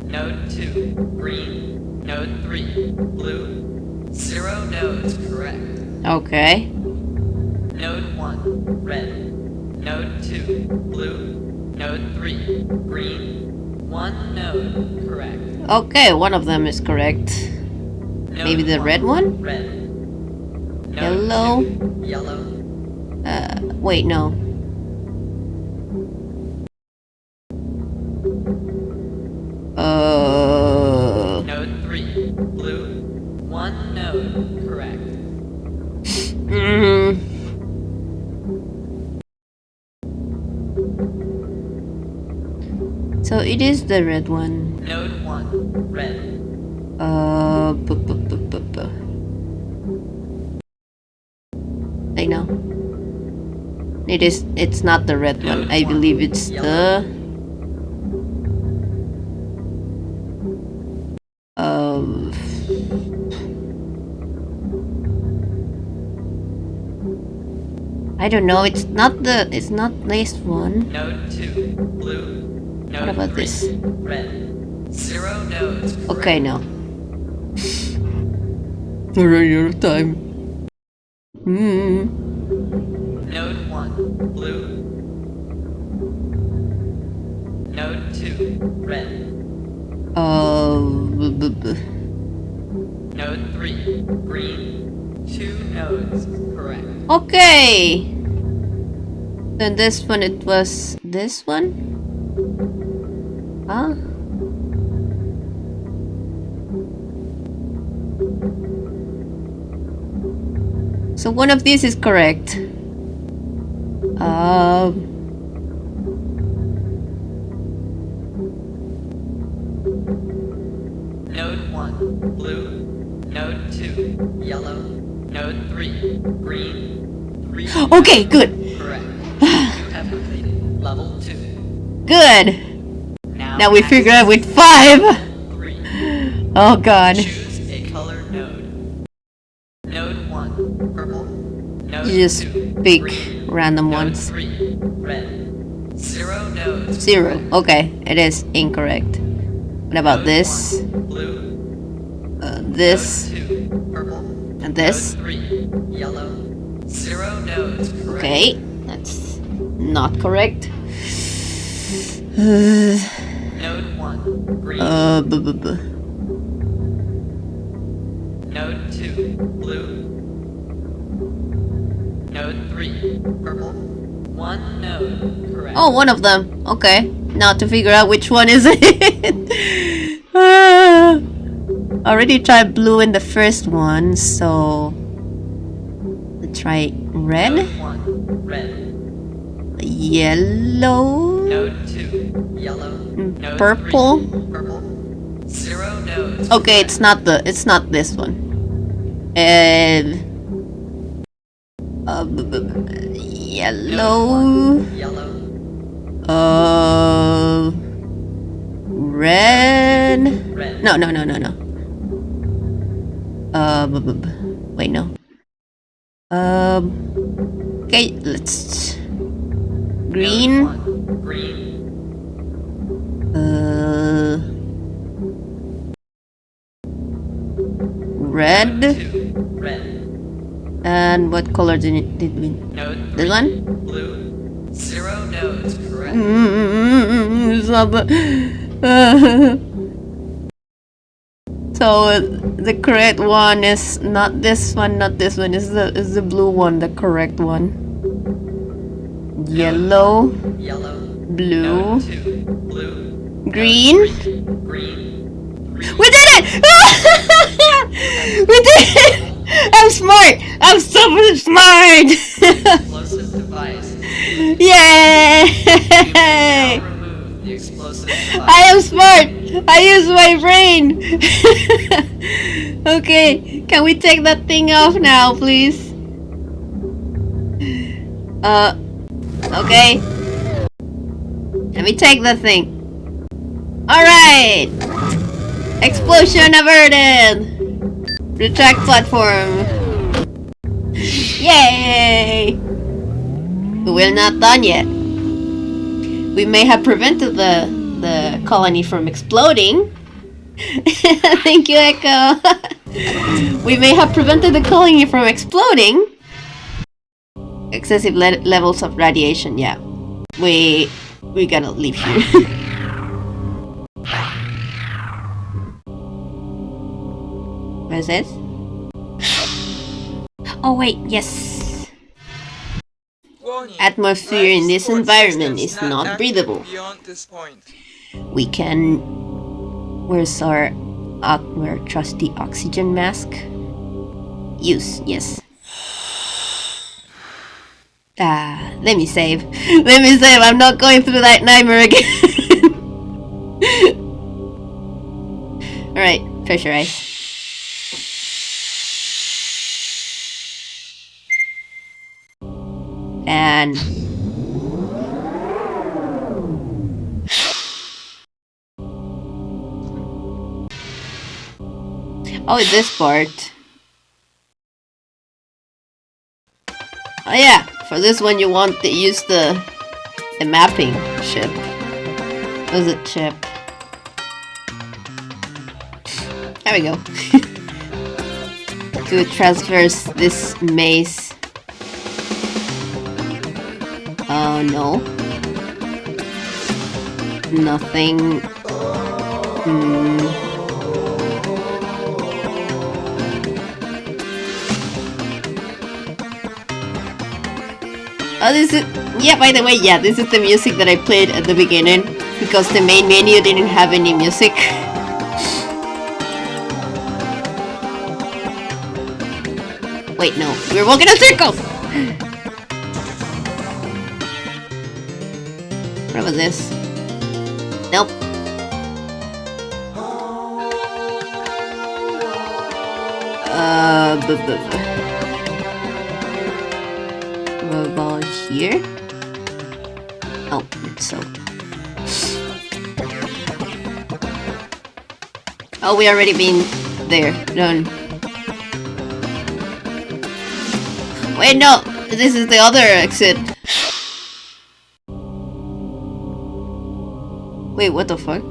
Node 2, green. Node 3, blue. 0 nodes, correct. Okay. Node 1, red. Node 2, blue. Node 3, green. 1 node, correct. Okay, one of them is correct. Node Maybe the 1, red one? Red. Node Yellow. 2, yellow. Wait, no. Node 3, blue. 1 node, correct. So it is the red one. Node 1, red. I know. It's not the red one. I believe it's the... I don't know, it's not this one. Node 2, blue. Node What about 3, this? red. 0 nodes, correct. Okay, no. We're out of time. Node 1, blue. Node 2, red. Node 3, green. 2 nodes, correct. Okay. Then this one, it was this one? Huh? So one of these is correct. Node 1, blue. Node 2, yellow. Node 3, green. 3 Okay, good. correct. You have completed level 2. Good. Now we figure out with 5. Oh god. Choose a color node. Node 1, 1, purple. Node You just 2, pick green. random Node ones. 3, red. 0 nodes. 0. red. Okay, it is incorrect. What about Node this? 1, blue. This. Node 2, purple. And this. Node 3, yellow. 0 nodes. Correct. Okay, that's not correct. Node 1, green. Node 2, blue. Node 3, purple. 1 node, correct. Oh, one of them. Okay. Now to figure out which one is it. Already tried blue in the first one, so let's try red. Node 1, red. Yellow. Node 2, yellow. Node Purple. 3, purple. 0 nodes. Okay, it's not this one. And yellow. Yellow. Red. Red. No. Wait, no. Okay, let's green. Node 1, green. Red. Node 2, red. And what color did we? Node 3, This one? blue. 0 nodes, correct. It's not the. So the correct one is not this one, not this one. Is the blue one the correct one? Yellow. Yellow. Blue. Node 2, blue. Green. Green. We did it! We did it! I'm smart! I'm super smart! Explosive device. Yay! Now remove the explosive device. I am smart! I use my brain! Okay, can we take that thing off now, please? Okay. Let me take the thing. Alright! Explosion averted! Retract platform. Yay! We're not done yet. We may have prevented the colony from exploding. Thank you, Echo. We may have prevented the colony from exploding. Excessive levels of radiation, yeah. We gotta leave here. What is this? Oh wait, yes. Warning. Atmosphere in this Life support environment systems is not active breathable. Beyond this point. We can... Where's our trusty oxygen mask? Use, yes. Let me save. Let me save. I'm not going through that nightmare again. Alright, pressurize. And... oh, this part. Oh yeah, for this one you want to use the mapping chip. What is it, chip? There we go. To traverse this maze. Oh no. Nothing. Oh, this is... yeah, by the way, yeah, this is the music that I played at the beginning. Because the main menu didn't have any music. Wait, no. We're walking in circles! What was this? Nope. We'll go here. Oh, so. Oh, we already been there. Done. Wait, no! This is the other exit. Wait, what the fuck?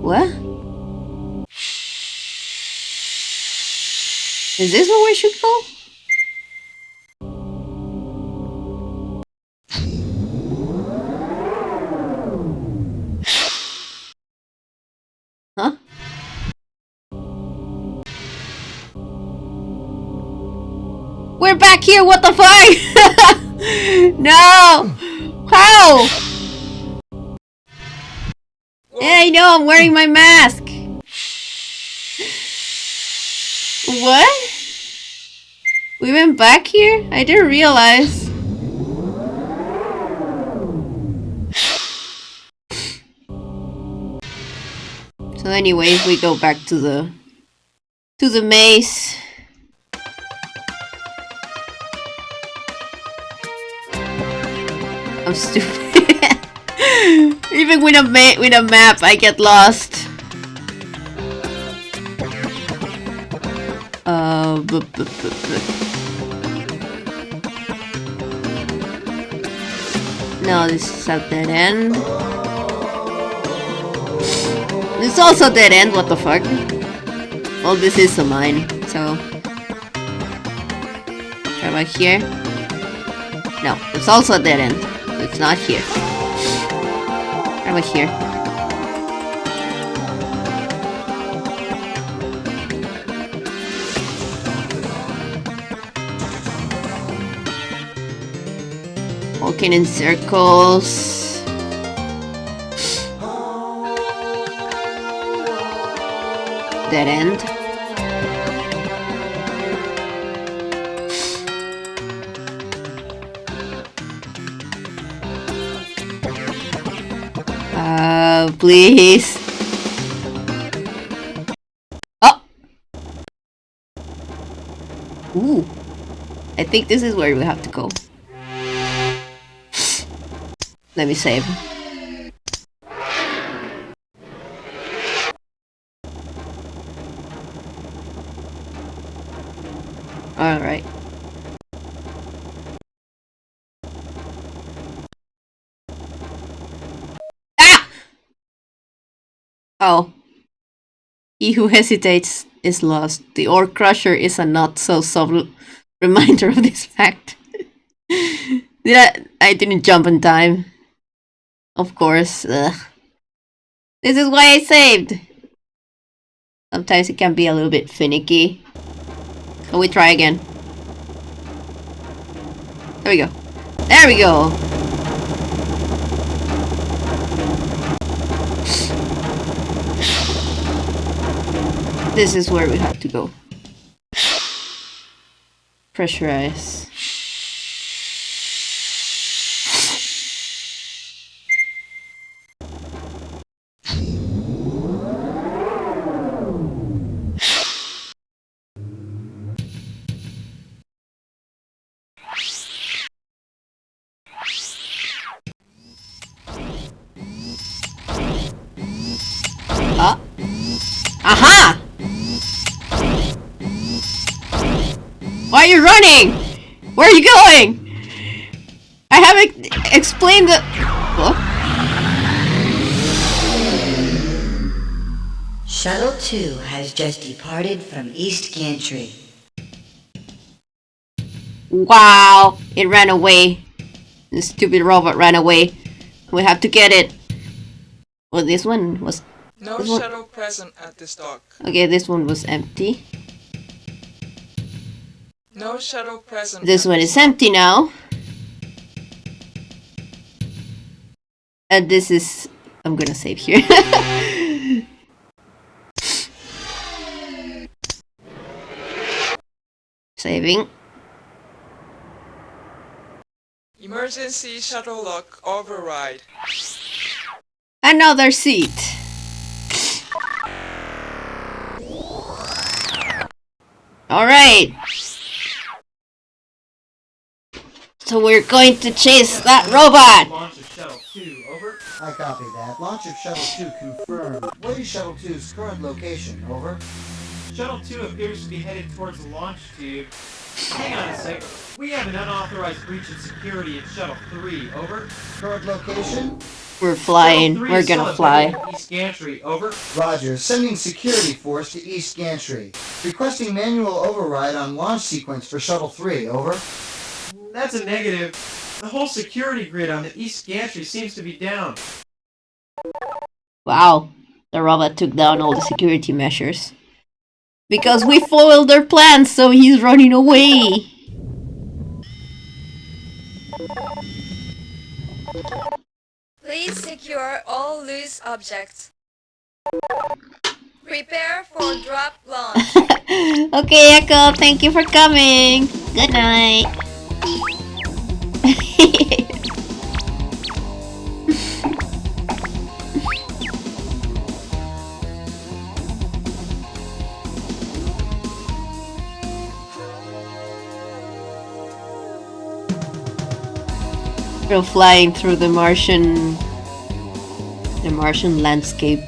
What? Is this where we should go? Huh? We're back here, what the fuck? No! How? Yeah, I know, I'm wearing my mask. What? We went back here? I didn't realize. So anyways, we go back to the maze. I'm stupid. Even with a map, I get lost. No, this is a dead end. This is also a dead end, what the fuck? Well, this is a mine, so... Try back here. No, it's also a dead end. It's not here. Try back here. Walking in circles. Dead end. Please. Oh! Ooh. I think this is where we have to go. Let me save. Alright. Ah! Oh. He who hesitates is lost. The ore crusher is a not so subtle reminder of this fact. I didn't jump in time. Of course. Ugh. This is why I saved. Sometimes it can be a little bit finicky. So we try again. There we go. There we go. This is where we have to go. Pressurize. Aha! Why are you running? Where are you going? I haven't explained the... What? Shuttle 2 has just departed from East Gantry. Wow! It ran away. The stupid robot ran away. We have to get it. Well, this one was... No shuttle present at this dock. Okay, this one was empty. No shuttle present. This one is empty now. And this is... I'm gonna save here. Saving. Emergency shuttle lock override. Another seat. Alright. So we're going to chase that robot. Launch of Shuttle 2, over. I copy that. Launch of Shuttle 2 confirmed. What is Shuttle 2's current location, over? Shuttle 2 appears to be headed towards the launch tube. Hang on a sec. We have an unauthorized breach of security in Shuttle 3, over. Current location? We're flying. Shuttle 3 We're is still gonna embedded fly. in East Gantry, over. Roger. Sending security force to East Gantry. Requesting manual override on launch sequence for Shuttle 3, over. That's a negative. The whole security grid on the East Gantry seems to be down. Wow. The robot took down all the security measures. Because we foiled their plans, so he's running away. Please secure all loose objects. Prepare for drop launch. Okay, Echo, thank you for coming. Good night. We're flying through the Martian landscape.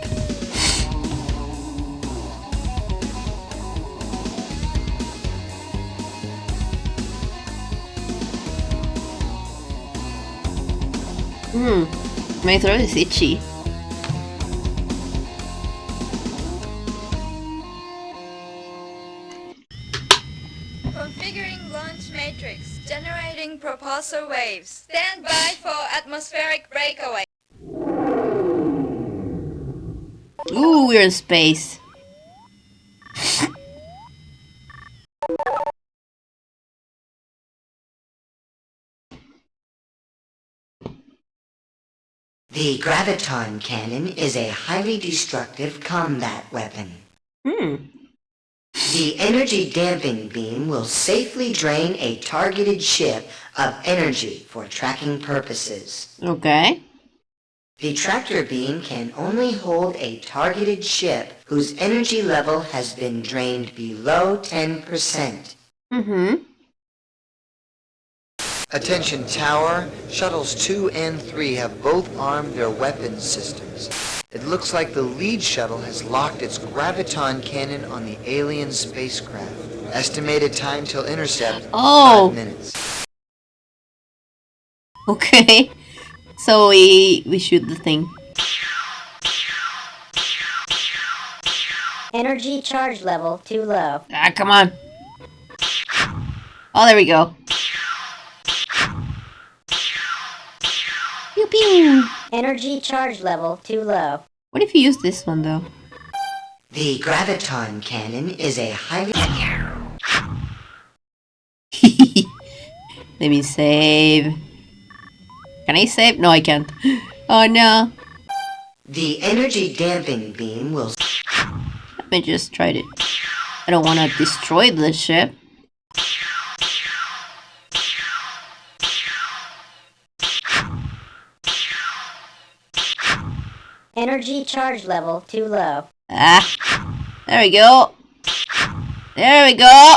My throat is itchy. Configuring launch matrix. Generating propulsor waves. Stand by for atmospheric breakaway. Ooh, we're in space. The graviton cannon is a highly destructive combat weapon. The energy damping beam will safely drain a targeted ship of energy for tracking purposes. Okay. The tractor beam can only hold a targeted ship whose energy level has been drained below 10%. Attention tower, shuttles 2 and 3 have both armed their weapons systems. It looks like the lead shuttle has locked its graviton cannon on the alien spacecraft. Estimated time till intercept, 5 minutes. Okay. So we shoot the thing. Energy charge level too low. Ah, come on. Oh, there we go. Pew pew. Energy charge level too low. What if you use this one though? The graviton cannon is a highly... Let me save. Can I save? No, I can't. Oh no. The energy damping beam will... Let me just try it. I don't want to destroy the ship. Energy charge level too low. Ah, there we go. There we go.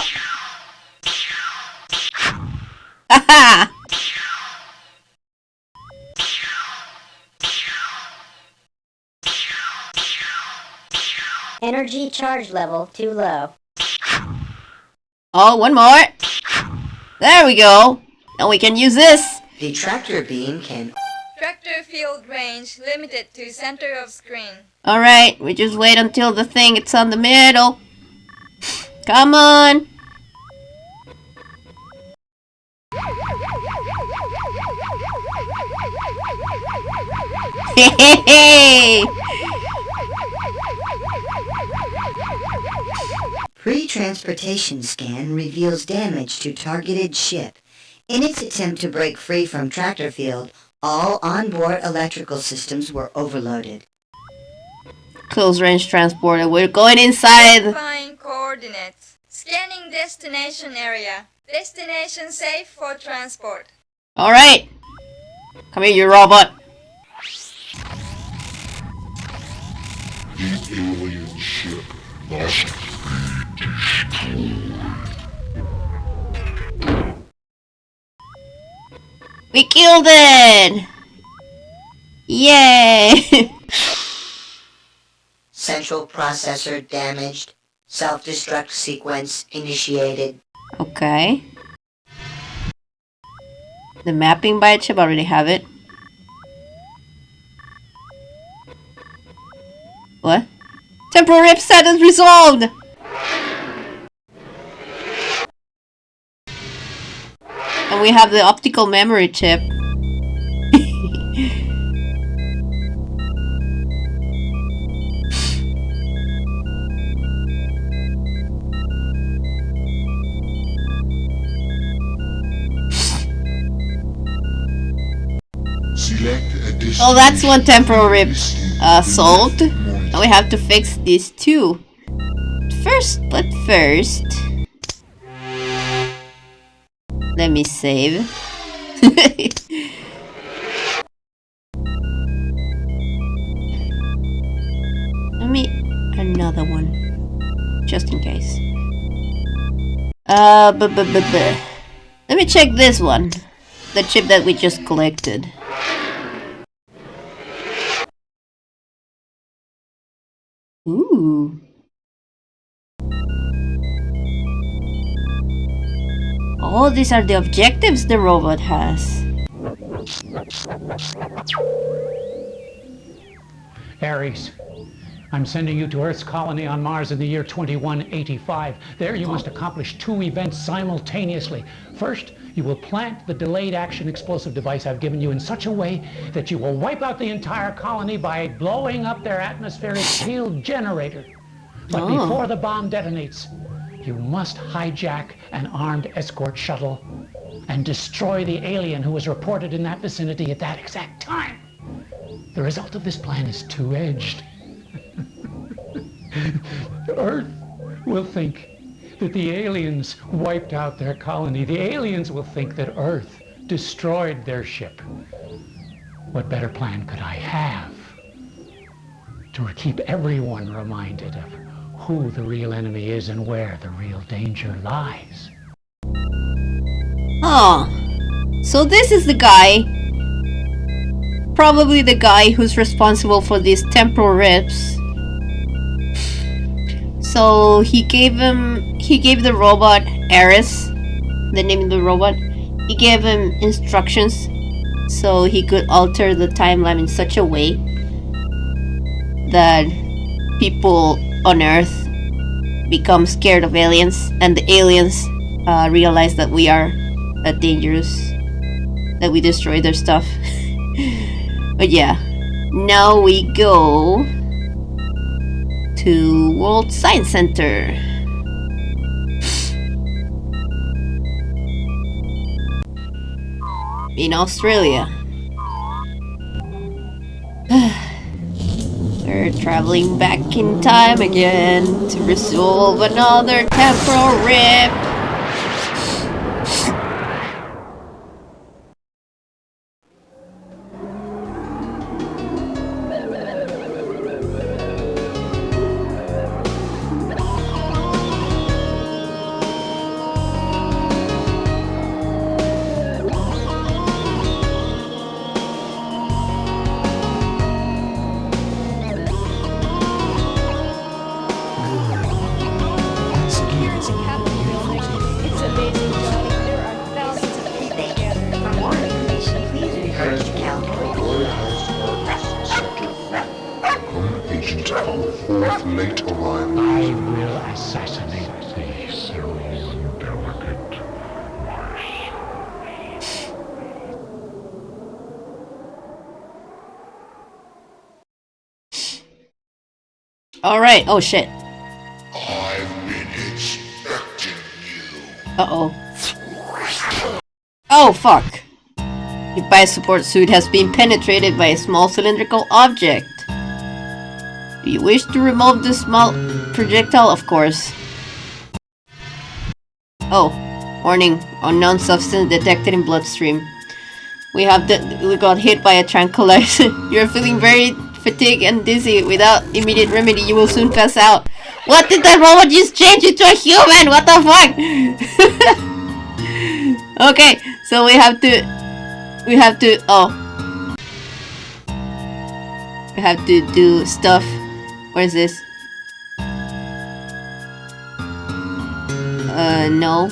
Haha. Energy charge level too low. Oh, one more. There we go. And we can use this. The tractor beam can... Tractor field range limited to center of screen. Alright, we just wait until the thing it's on the middle. Come on. Hey! Pre-transportation scan reveals damage to targeted ship. In its attempt to break free from tractor field, all onboard electrical systems were overloaded. Close range transporter. We're going inside. Verifying coordinates. Scanning destination area. Destination safe for transport. Alright. Come here, you robot. The alien ship must be destroyed. We killed it! Yay! Central processor damaged. Self-destruct sequence initiated. Okay. The mapping biochip, I already have it. What? Temporal rip status resolved! And we have the optical memory chip. Oh, that's one temporal rip solved. Now we have to fix these two. First, let me save. Let me another one, just in case. Let me check this one, the chip that we just collected. Ooh. Oh, these are the objectives the robot has. Ares, I'm sending you to Earth's colony on Mars in the year 2185. There you must accomplish two events simultaneously. First, you will plant the delayed action explosive device I've given you in such a way that you will wipe out the entire colony by blowing up their atmospheric shield generator. But before the bomb detonates, you must hijack an armed escort shuttle and destroy the alien who was reported in that vicinity at that exact time. The result of this plan is two-edged. Earth will think that the aliens wiped out their colony. The aliens will think that Earth destroyed their ship. What better plan could I have to keep everyone reminded of who the real enemy is and where the real danger lies? Oh, so this is the guy, probably the guy who's responsible for these temporal rips. So he gave the robot Ares, the name of the robot. He gave him instructions so he could alter the timeline in such a way that people on Earth become scared of aliens, and the aliens realize that we are dangerous, that we destroy their stuff. But yeah, now we go to World Science Center. In Australia. We're traveling back in time again to resolve another temporal rip. Alright, oh shit. I've been expecting you. Uh-oh. Oh, fuck. Your biosupport suit has been penetrated by a small cylindrical object. Do you wish to remove the small projectile? Of course. Oh, warning. Unknown substance detected in bloodstream. We got hit by a tranquilizer. You're feeling very fatigued and dizzy. Without immediate remedy, you will soon pass out. What did that robot just change into a human? What the fuck? Okay, so we have to, we have to do stuff. Where is this? No.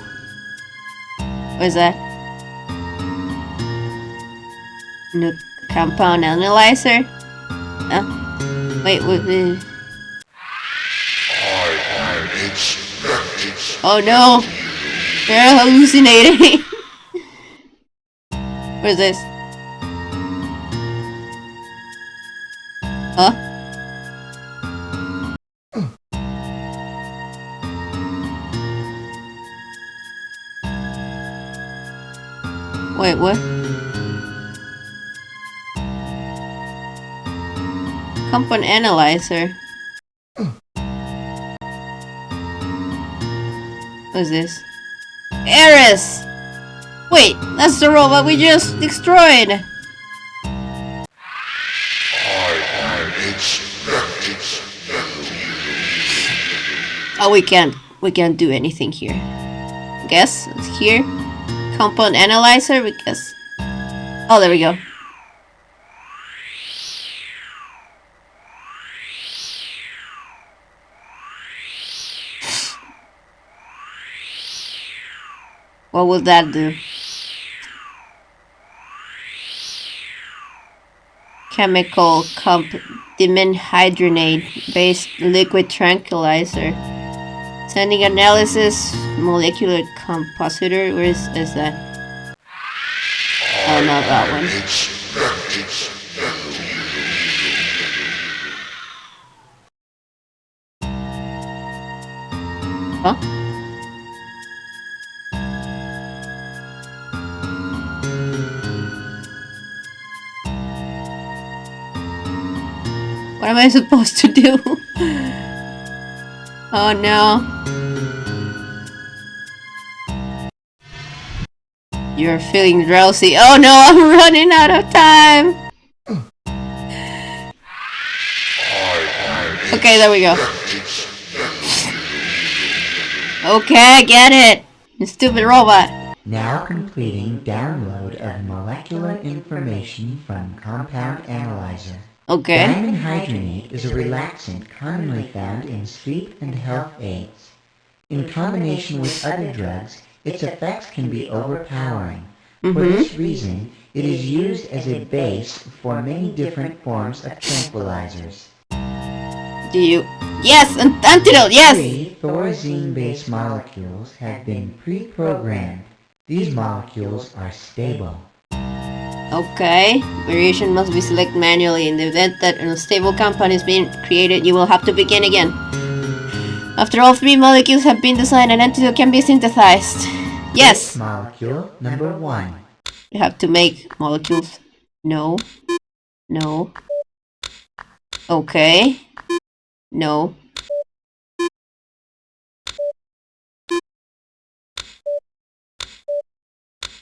What is that? No compound analyzer? Wait. Oh no! They're hallucinating! What is this? Huh? Wait, what? Compound analyzer. What is this? Eris! Wait, that's the robot we just destroyed! Oh, we can't do anything here. Guess it's here. Compound analyzer, because... Oh, there we go. What would that do? Chemical dimenhydrinate based liquid tranquilizer. Sending analysis molecular compositor. Where is that? Oh, not that one. Huh? What am I supposed to do? Oh no. You're feeling drowsy. Oh no, I'm running out of time. Okay, there we go. Okay, I get it. You stupid robot. Now completing download of molecular information from compound analyzer. Okay. Dimenhydrinate is a relaxant commonly found in sleep and health aids. In combination with other drugs, its effects can be overpowering. For this reason, it is used as a base for many different forms of tranquilizers. Do you? Yes, an antidote, yes! 3 thorazine-based molecules have been pre-programmed. These molecules are stable. Okay. Variation must be selected manually. In the event that an unstable compound is being created, you will have to begin again. After all 3 molecules have been designed, an antidote can be synthesized. Yes! Molecule number 1. You have to make molecules. No. No. Okay. No.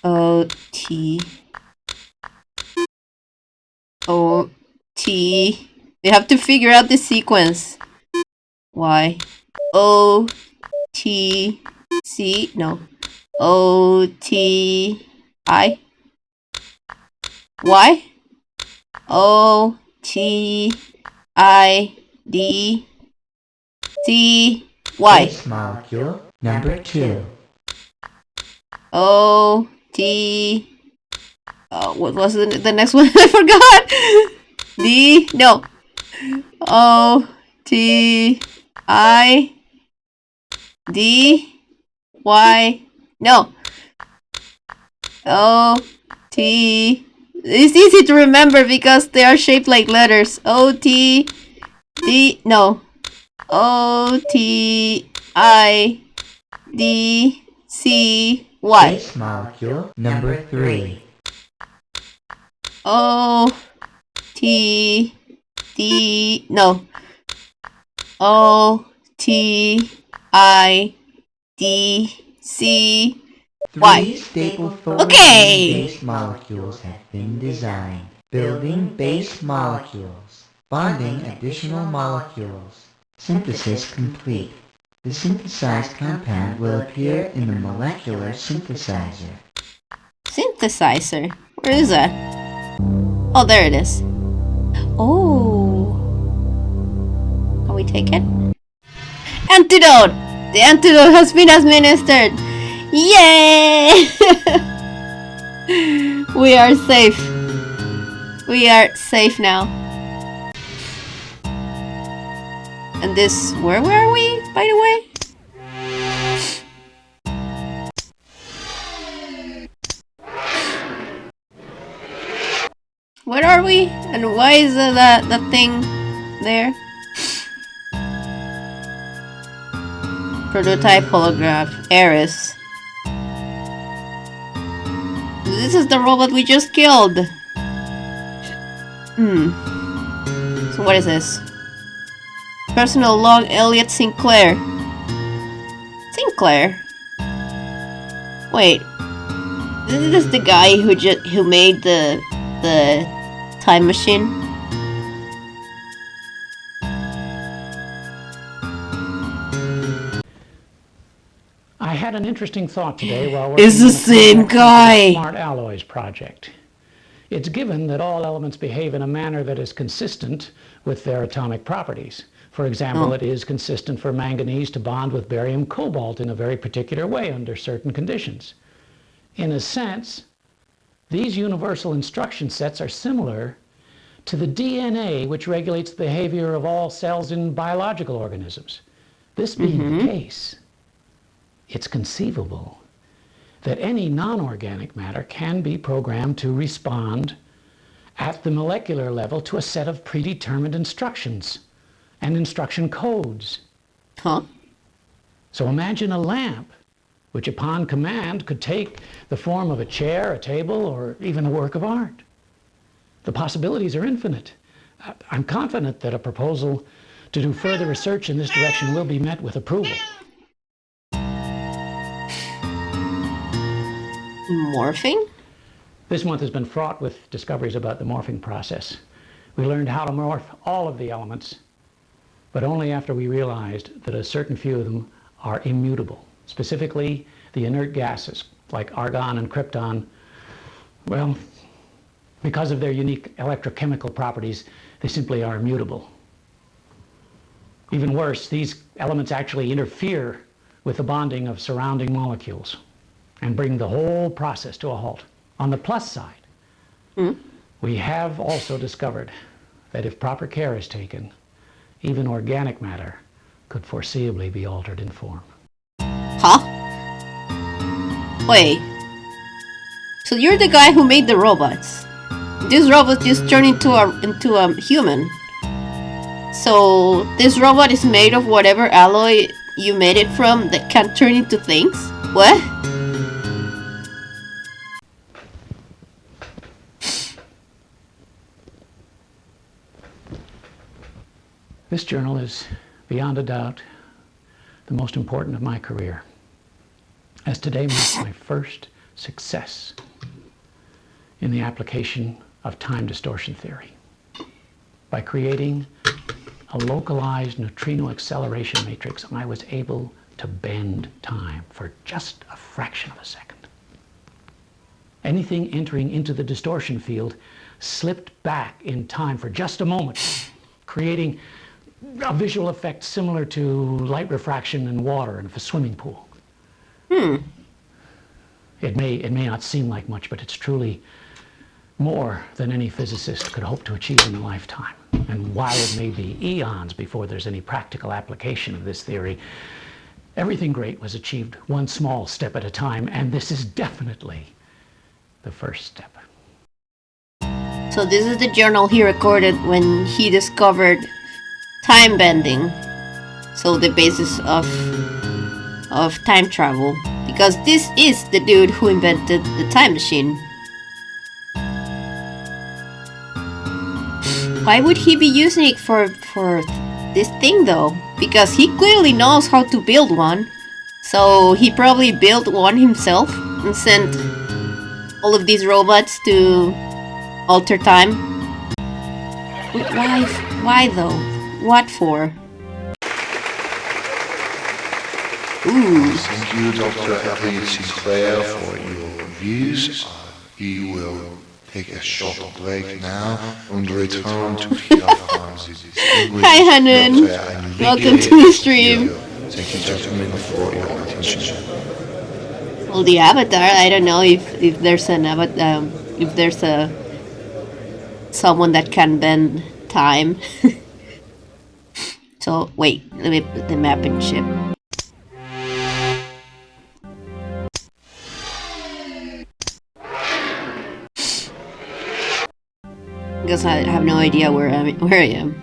O-T. O-T. We have to figure out the sequence. Y. O-T-C. No. O-T-I. Y. O-T-I-D-C-Y. Base molecule number 2. O-T... what was the next one? I forgot! D... No. O-T-I-D-Y... No. O-T... It's easy to remember because they are shaped like letters. O-T-D... No. O-T-I-D-C-Y. Base molecule number 3. O-T-D... No. O-T-I-D-C... 3 staple Okay! base molecules have been designed. Building base molecules. Bonding additional molecules. Synthesis complete. The synthesized compound will appear in the molecular synthesizer. Synthesizer? Where is that? Oh, there it is. Oh. Can we take it? Antidote! The antidote has been administered. Yay! We are safe. We are safe now. And this, where were we, by the way? Where are we? And why is that thing there? Prototype holograph, Eris. This is the robot we just killed. So what is this? Personal log, Elliot Sinclair. Sinclair? Wait. Is this the guy who made the time machine? I had an interesting thought today while working It's the same guy. Smart Alloys project. It's given that all elements behave in a manner that is consistent with their atomic properties. For example, it is consistent for manganese to bond with barium cobalt in a very particular way under certain conditions. In a sense, these universal instruction sets are similar to the DNA which regulates the behavior of all cells in biological organisms. This being the case, it's conceivable that any non-organic matter can be programmed to respond at the molecular level to a set of predetermined instructions and instruction codes. So imagine a lamp which upon command could take the form of a chair, a table, or even a work of art. The possibilities are infinite. I'm confident that a proposal to do further research in this direction will be met with approval. Morphing? This month has been fraught with discoveries about the morphing process. We learned how to morph all of the elements, but only after we realized that a certain few of them are immutable. Specifically, the inert gases, like argon and krypton, well, because of their unique electrochemical properties, they simply are immutable. Even worse, these elements actually interfere with the bonding of surrounding molecules and bring the whole process to a halt. On the plus side, we have also discovered that if proper care is taken, even organic matter could foreseeably be altered in form. Huh? Wait. So you're the guy who made the robots. This robot just turned into a human. So this robot is made of whatever alloy you made it from that can turn into things? What? This journal is, beyond a doubt, the most important of my career, as today marks my first success in the application of time distortion theory. By creating a localized neutrino acceleration matrix, I was able to bend time for just a fraction of a second. Anything entering into the distortion field slipped back in time for just a moment, creating a visual effect similar to light refraction in water in a swimming pool. It may not seem like much, but it's truly more than any physicist could hope to achieve in a lifetime. And while it may be eons before there's any practical application of this theory, everything great was achieved one small step at a time, and this is definitely the first step. So this is the journal he recorded when he discovered time bending. So the basis of time travel. Because this is the dude who invented the time machine. Why would he be using it for this thing though? Because he clearly knows how to build one. So he probably built one himself and sent all of these robots to alter time. Why though? What for? Ooh. Thank you, Dr. Elliot Sinclair, for your reviews. We will take a short break now and return to hear from the Hi, Hanan. Welcome to the stream. Thank you, gentlemen, for your attention. Well, the avatar. I don't know if there's an avatar. If there's a someone that can bend time. So wait, let me put the map in ship. Because I have no idea where I am.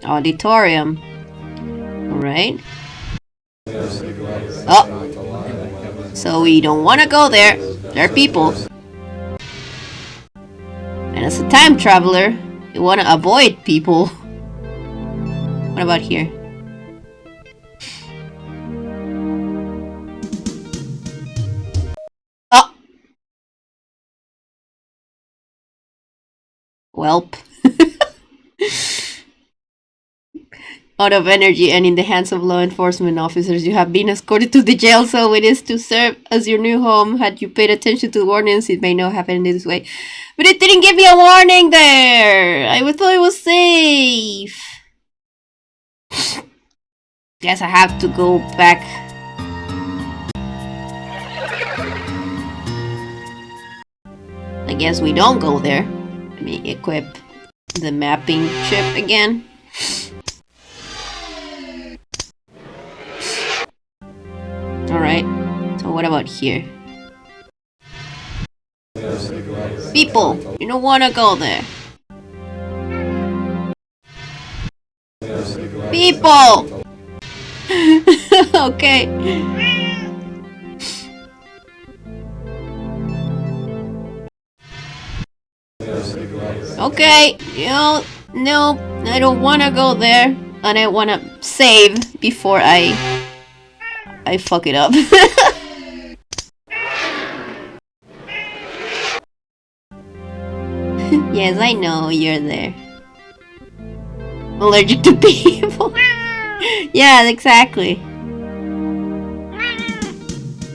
Auditorium. Alright. Oh. So we don't want to go there. There are people. And as a time traveler, you want to avoid people. What about here? Oh! Welp. Out of energy and in the hands of law enforcement officers, you have been escorted to the jail cell it is to serve as your new home. Had you paid attention to the warnings, it may not have ended this way. But it didn't give me a warning there! I thought it was safe! Guess I have to go back. I guess we don't go there. Let me equip the mapping chip again. Alright, so what about here? People, you don't wanna go there. People! Okay. Okay, no, I don't wanna go there. And I wanna save before I fuck it up. Yes, I know you're there. Allergic to people. Yeah, exactly.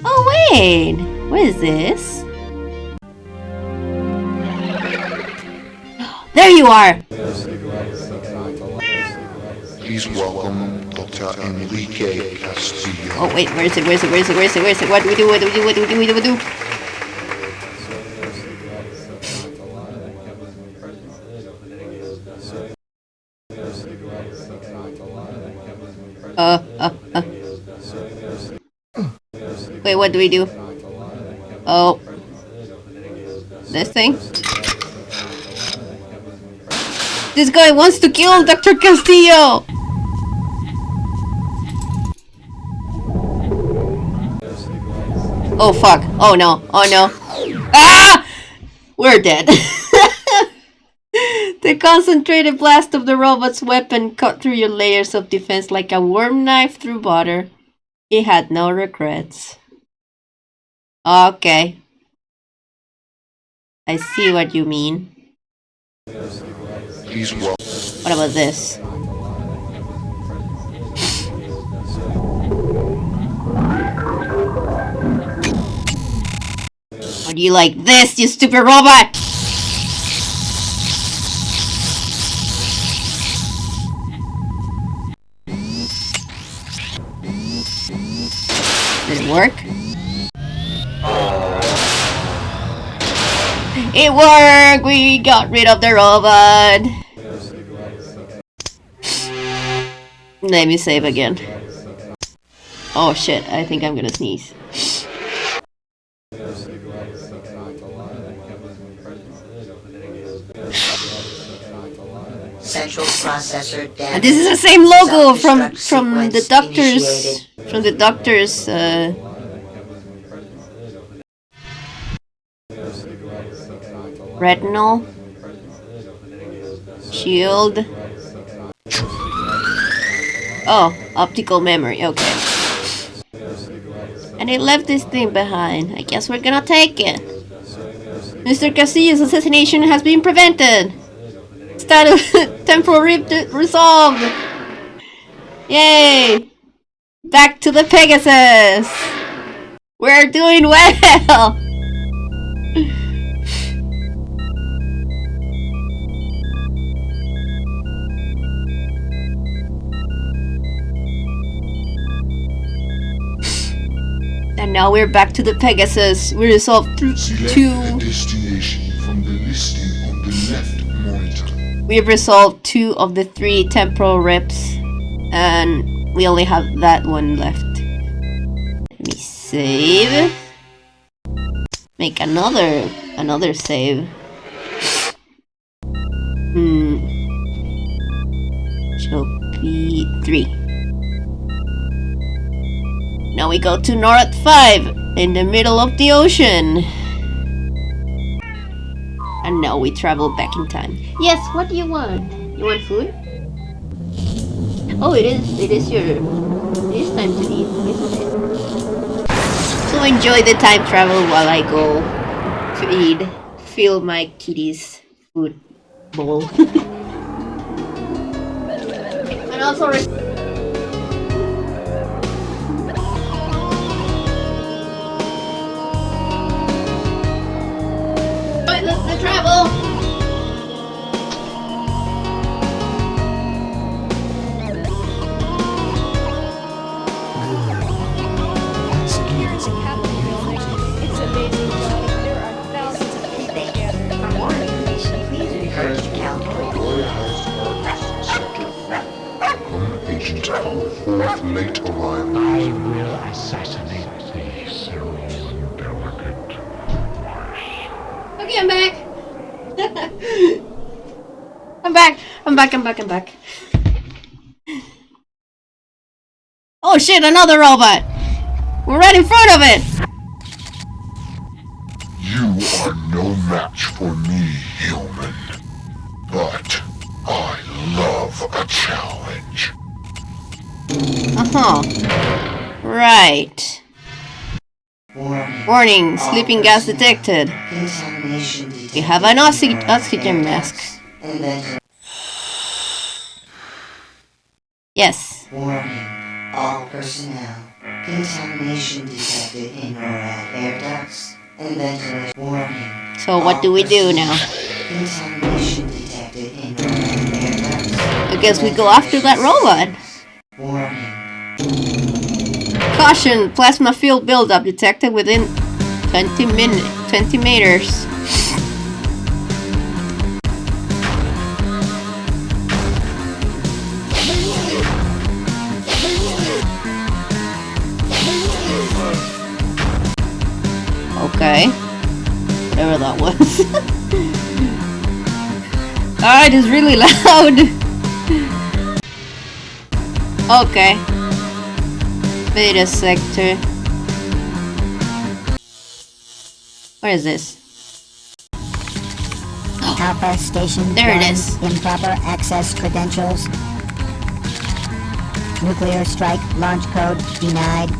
Oh wait, what is this? There you are! Please welcome Dr. Enrique Castillo. Oh wait, where is it? What do we do? What do we do? Wait, what do we do? Oh. This thing? This guy wants to kill Dr. Castillo! Oh fuck. Oh no. Oh no. Ah! We're dead. The concentrated blast of the robot's weapon cut through your layers of defense like a worm knife through butter. He had no regrets. Okay. I see what you mean. What about this? Or do you like this, you stupid robot? Did it work? It worked! We got rid of the robot! Let me save again. Oh shit, I think I'm gonna sneeze. Central processor damage. And this is the same logo from the doctor's retinal shield. Oh, optical memory, okay. And it left this thing behind. I guess we're gonna take it. Mr. Castillo's assassination has been prevented. Status temporal rift resolved. Yay! Back to the Pegasus. We're doing well. And now we're back to the Pegasus. We resolved Select two. a destination from the listing on the left monitor. We've resolved 2 of the 3 temporal rips, and we only have that one left. Let me save. Make another save. Shopi 3. Now we go to North 5 in the middle of the ocean. And now we travel back in time. Yes, what do you want? You want food? Oh, it is time to eat, isn't it? So enjoy the time travel while I go fill my kitty's food bowl. And also the travel. Once again, it's Capitol building. It's amazing, Johnny. There are thousands of people gathered. For more information, please refer to California. Caledoria Heights Apartments, Sector 3. Become agent of fourth late arrival. I will assassinate the cerebral delicate. Okay, I'm back. I'm back. Oh shit, another robot! We're right in front of it! You are no match for me, human. But I love a challenge. Uh-huh. Right. Warning, sleeping gas detected. We have an oxygen mask. Yes. Warning, all personnel. Contamination detected in NORAD air ducts and ventilation. Warning. So what do we do now? Contamination detected in NORAD air ducts. I guess we go after that robot. Warning. Caution, plasma field buildup detected within 20 meters. Okay. Whatever that was. Alright, it's really loud. Okay. Beta sector. Where is this? Alpha Station There it 1, is. Improper access credentials. Nuclear strike launch code denied.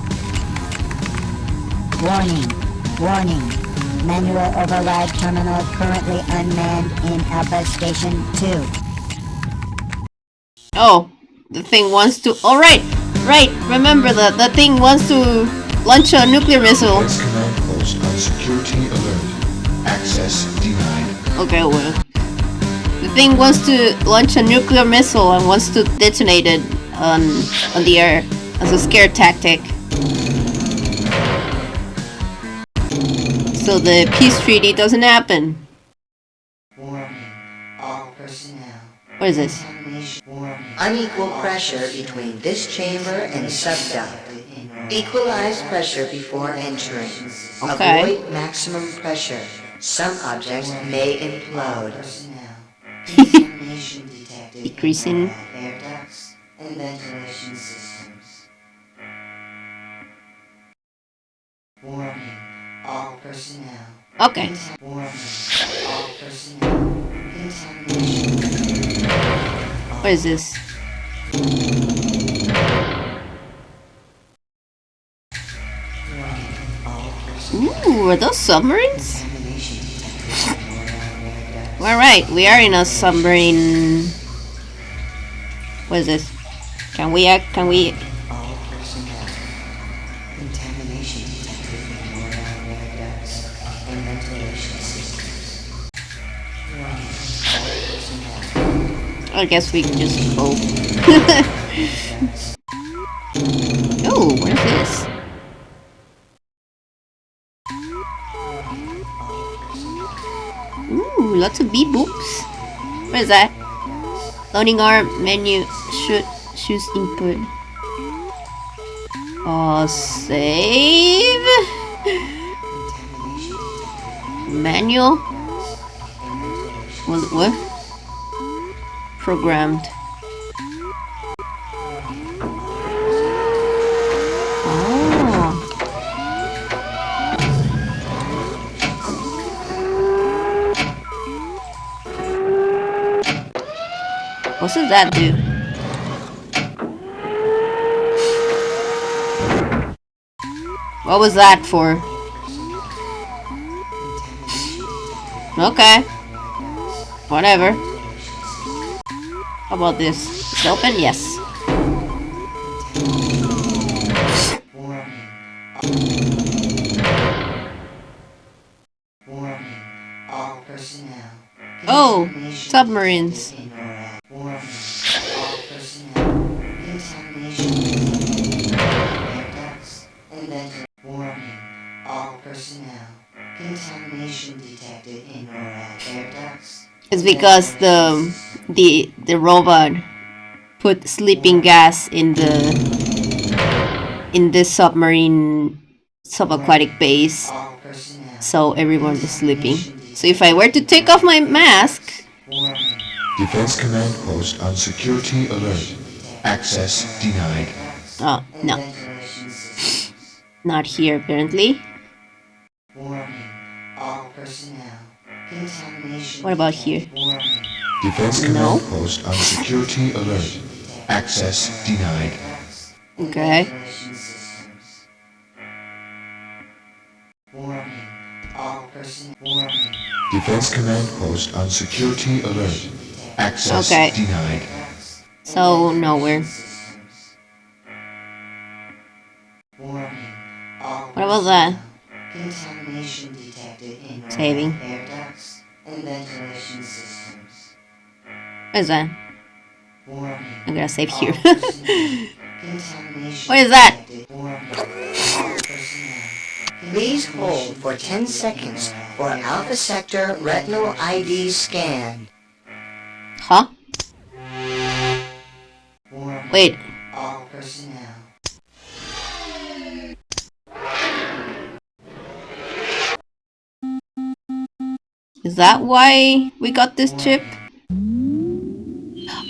Warning. Manual override terminal currently unmanned in Alpha Station 2. Oh, the thing wants to... Oh, right. Remember that the thing wants to launch a nuclear missile. Defense command post on security alert. Access denied. Okay, well. The thing wants to launch a nuclear missile and wants to detonate it on the air as a scare tactic. So the peace treaty doesn't happen. Warning, all personnel. What is this? Unequal pressure between this chamber and subduct. Equalize pressure before entering. Okay. Avoid maximum pressure. Some objects may implode. Decreasing. Air ducts and ventilation systems. Warning, all personnel. Okay. Warning, all personnel. Contamination. What is this? Ooh, are those submarines? Alright, we are in a submarine. What is this? Can we Contamination detected in NORAD air ducts and ventilation systems. I guess we can just go. Oh, what is this? lots of beep boops. What is that? Loading arm menu. Choose input. Save. Manual. What? Programmed. What does that do? What was that for? Okay. Whatever. How about this? Is it open? Yes. All personnel. Oh, submarines. All personnel. Contamination. Air ducts and warning. All personnel. Contamination detected in NORAD air ducts. It's because the robot put sleeping gas in the submarine subaquatic base, so everyone is sleeping. So if I were to take off my mask, Defense Command Post on security alert. Access denied. oh no, not here apparently. All personnel. Contamination. What about here? Defense Command Post on security alert. Access denied. Okay. All personnel. Defense Command Post on security alert. Access Okay. denied. So nowhere. What about that? Contamination detected in Saving. air ducts and ventilation systems. What is that? I'm gonna save here. Contamination. What is that? Please hold for 10 seconds for Alpha Sector Retinal ID scan. Huh? Wait. All personnel. Is that why we got this chip?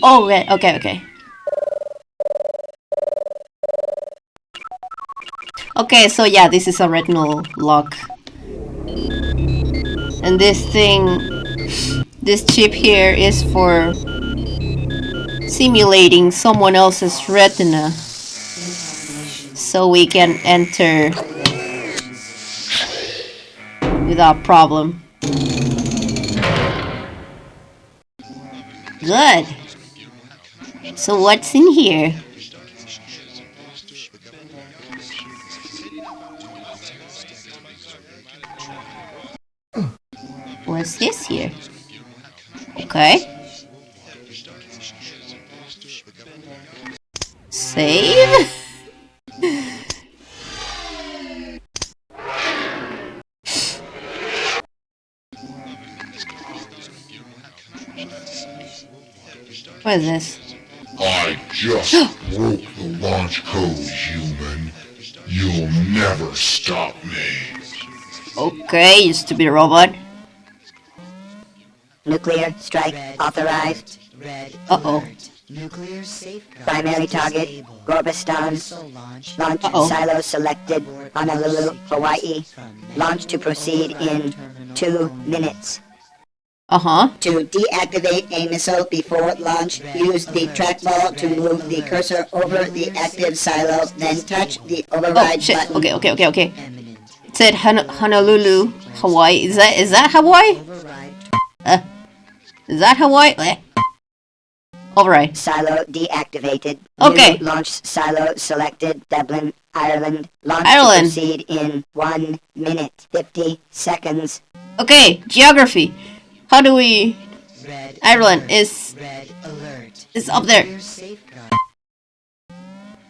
Oh, right. Okay. Okay, so yeah, this is a retinal lock. And this chip here is for simulating someone else's retina. So we can enter without problem. Good. So what's in here? What's this here? Okay. Save? What is this? I just broke the launch code, human. You'll never stop me. Okay, you stupid robot. Nuclear strike authorized. Uh-oh. Nuclear safeguard. Primary target, Gorbistan. Launch silo selected, Honolulu, Hawaii. Launch to proceed in 2 minutes. Uh-huh. To deactivate a missile before launch, use the trackball to move the cursor over the active silo, then touch the override button. Okay. It said Honolulu, Hawaii. Is that Hawaii? Is that Hawaii? Override. Silo deactivated. Okay. New launch silo selected. Dublin, Ireland. Launch Ireland. to proceed in 1 minute 50 seconds. Okay, geography. How do we... Ireland is up there.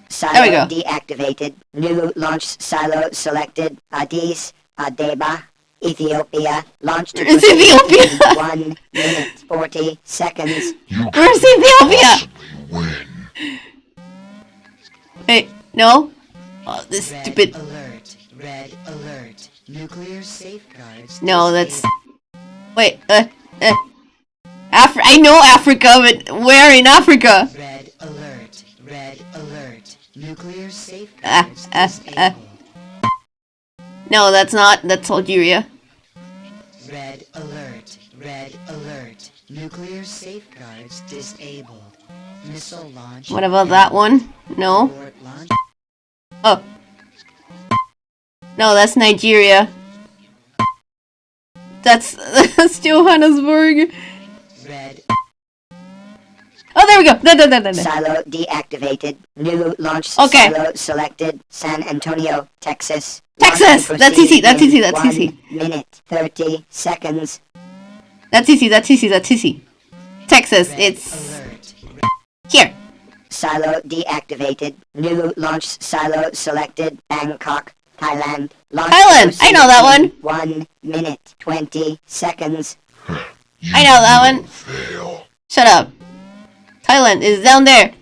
Silo There we go. deactivated. New launch silo selected. Addis Ababa. Ethiopia. Launch to Where's proceed Ethiopia? in 1 minute 40 seconds. Where's Ethiopia? Wait, no? Oh, this Red stupid... alert. Red alert. Nuclear safeguards. No, that's... Wait, I know Africa, but where in Africa? Red alert. Red alert. Nuclear safeguards disabled. No, that's not. That's Algeria. Red alert. Red alert. Nuclear safeguards disabled. Missile launch. What about that one? No. Abort launch. Oh. No, that's Nigeria. That's Johannesburg. Red. Oh, there we go. There. Silo deactivated. New launch Okay. silo selected. San Antonio, Texas. Texas! Launch to That's easy, proceed that's in easy, that's easy. 1 minute 30 seconds. That's easy. Texas, it's... Here. Silo deactivated. New launch silo selected. Bangkok, Thailand. Launch Thailand! to I know that proceed one. in 1 minute 20 seconds. I know that one. Shut up. Thailand is down there.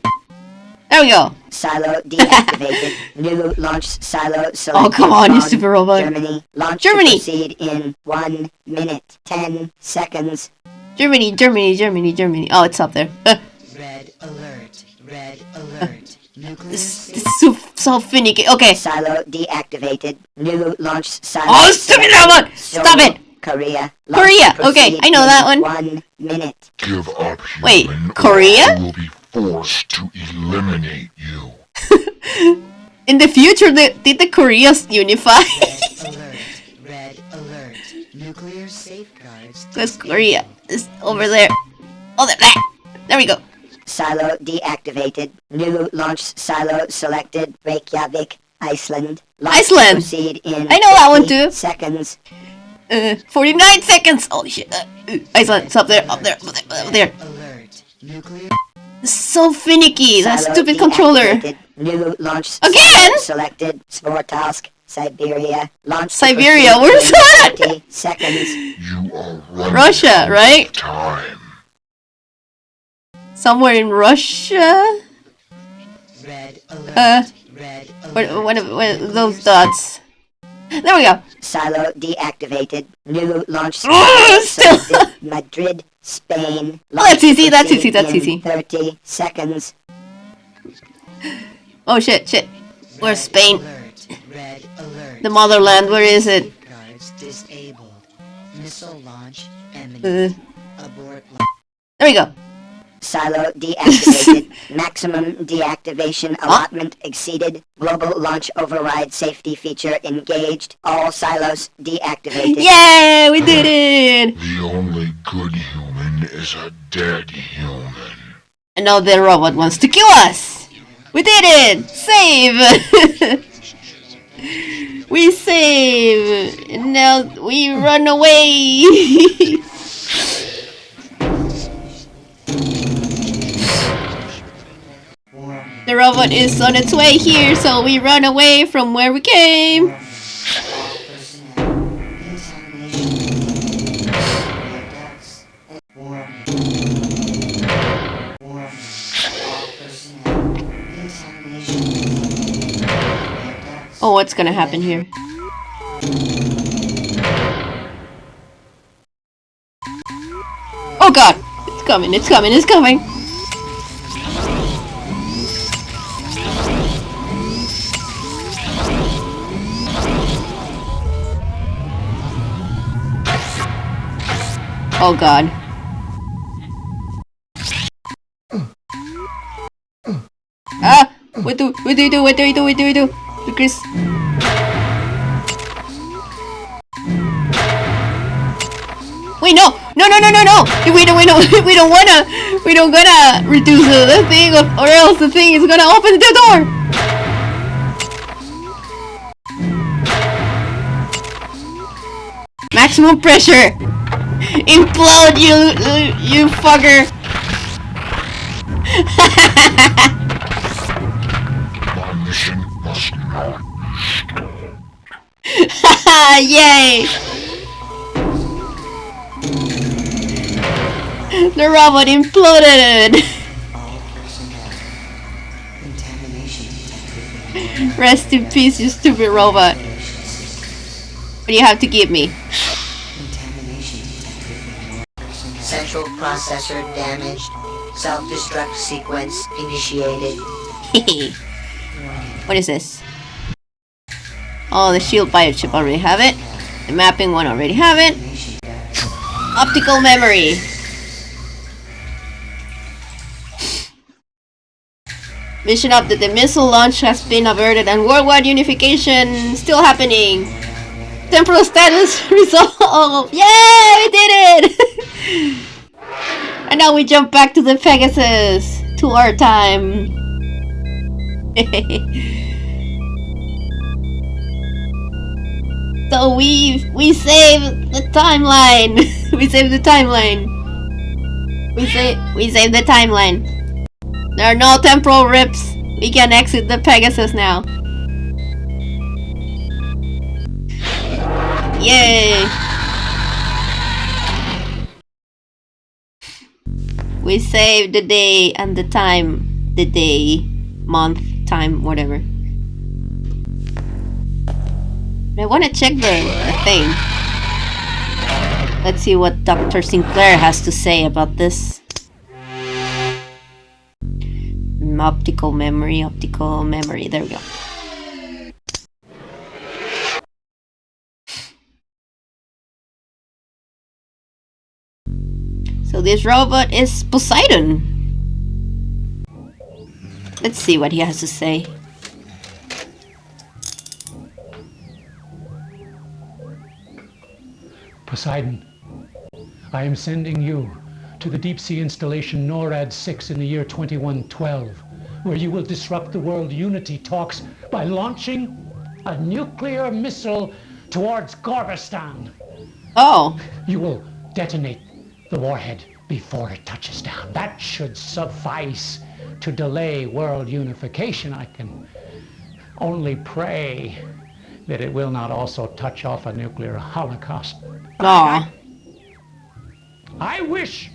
There we go. Silo deactivated. New launch silo selected. Oh, come on, you from stupid robot. Germany. Launch Germany. to proceed in 1 minute 10 seconds. Germany. Oh, it's up there. Red alert. Red alert. Nuclear This is so finicky. Okay. Silo deactivated. New launch silo. Oh, stupid robot! Stop it! Korea. Korea. Okay, I know that one. 1 minute. Give up, Wait, human, Korea? or we will be forced to eliminate you. In the future, did the Koreas unify? Red alert. Nuclear safeguards. Where's Korea? It's over there. Oh, there we go. Silo deactivated. New launch silo selected. Reykjavik, Iceland. Launch Iceland. To proceed in I know that one 50 too. seconds. 49 seconds. Holy shit. Iceland, it's up there. Alert. Nuclear. It's so finicky. That Silo stupid controller. deactivated. New launch Again? silo selected. Svortalsk, Siberia. Launch to Siberia, proceed where's in that? 30 seconds. You are running Russia, out right? of time. Somewhere in Russia? Red alert. Red What are those dots? There we go. Silo deactivated. New launch Oh, silo still. selected. Madrid, Spain. Oh, that's Launch to easy, that's proceed easy, that's in easy. 30 seconds. Oh shit. Where's Spain? Red alert. The motherland, where is it? Safeguards disabled. Missile launch imminent. Abort launch. There we go. Silo deactivated. Maximum deactivation allotment exceeded. Global launch override safety feature engaged. All silos deactivated. Yay, we did it! The only good human is a dead human. And now the robot wants to kill us! We did it! Save! We save! And now we run away! The robot is on its way here, so we run away from where we came! Oh, what's gonna happen here? Oh god! It's coming! Oh god. Ah! What do we do? Chris. Wait, no! We don't gonna reduce the thing, or else the thing is gonna open the door! Maximum pressure! Implode, you fucker! My mission must not be stalled. Yay! The robot imploded. All personnel. Contamination detected. Rest in peace, you stupid robot. What do you have to give me? Contamination detected. Central processor damaged. Self-destruct sequence initiated. What is this? Oh, the shield biochip already have it. The mapping one already have it. Optical memory. Mission update. The missile launch has been averted and worldwide unification still happening. Temporal status resolved. Yay! We did it! And now we jump back to the Pegasus. To our time. So we saved the timeline. We saved the timeline. We saved the timeline. There are no temporal rips. We can exit the Pegasus now. Yay! We saved the day and the time. The day, month, time, whatever. I want to check the thing. Let's see what Dr. Sinclair has to say about this. Optical memory, there we go. So this robot is Poseidon. Let's see what he has to say. Poseidon, I am sending you to the deep sea installation NORAD 6 in the year 2112, where you will disrupt the world unity talks by launching a nuclear missile towards Gorbistan. Oh. You will detonate the warhead before it touches down. That should suffice to delay world unification. I can only pray that it will not also touch off a nuclear holocaust. Aww. I wish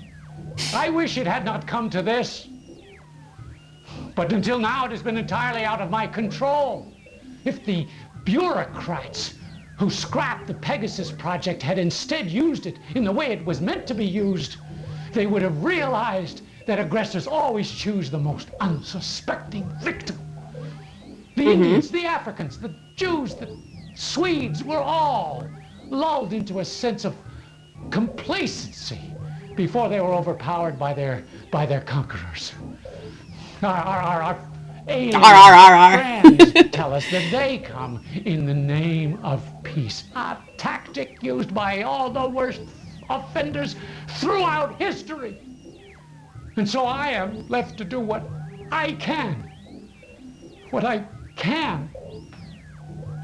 it had not come to this. But until now, it has been entirely out of my control. If the bureaucrats who scrapped the Pegasus project had instead used it in the way it was meant to be used, they would have realized that aggressors always choose the most unsuspecting victim. The Indians, the Africans, the Jews, the Swedes were all lulled into a sense of complacency before they were overpowered by their conquerors. Our alien friends tell us that they come in the name of peace, a tactic used by all the worst offenders throughout history. And so I am left to do what I can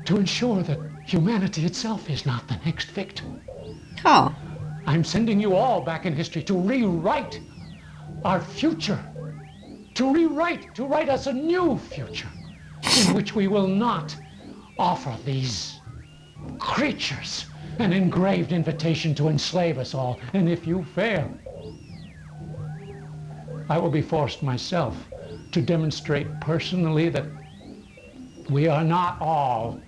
to ensure that humanity itself is not the next victim. Oh. I'm sending you all back in history to rewrite our future. To write us a new future in which we will not offer these creatures an engraved invitation to enslave us all. And if you fail, I will be forced myself to demonstrate personally that we are not all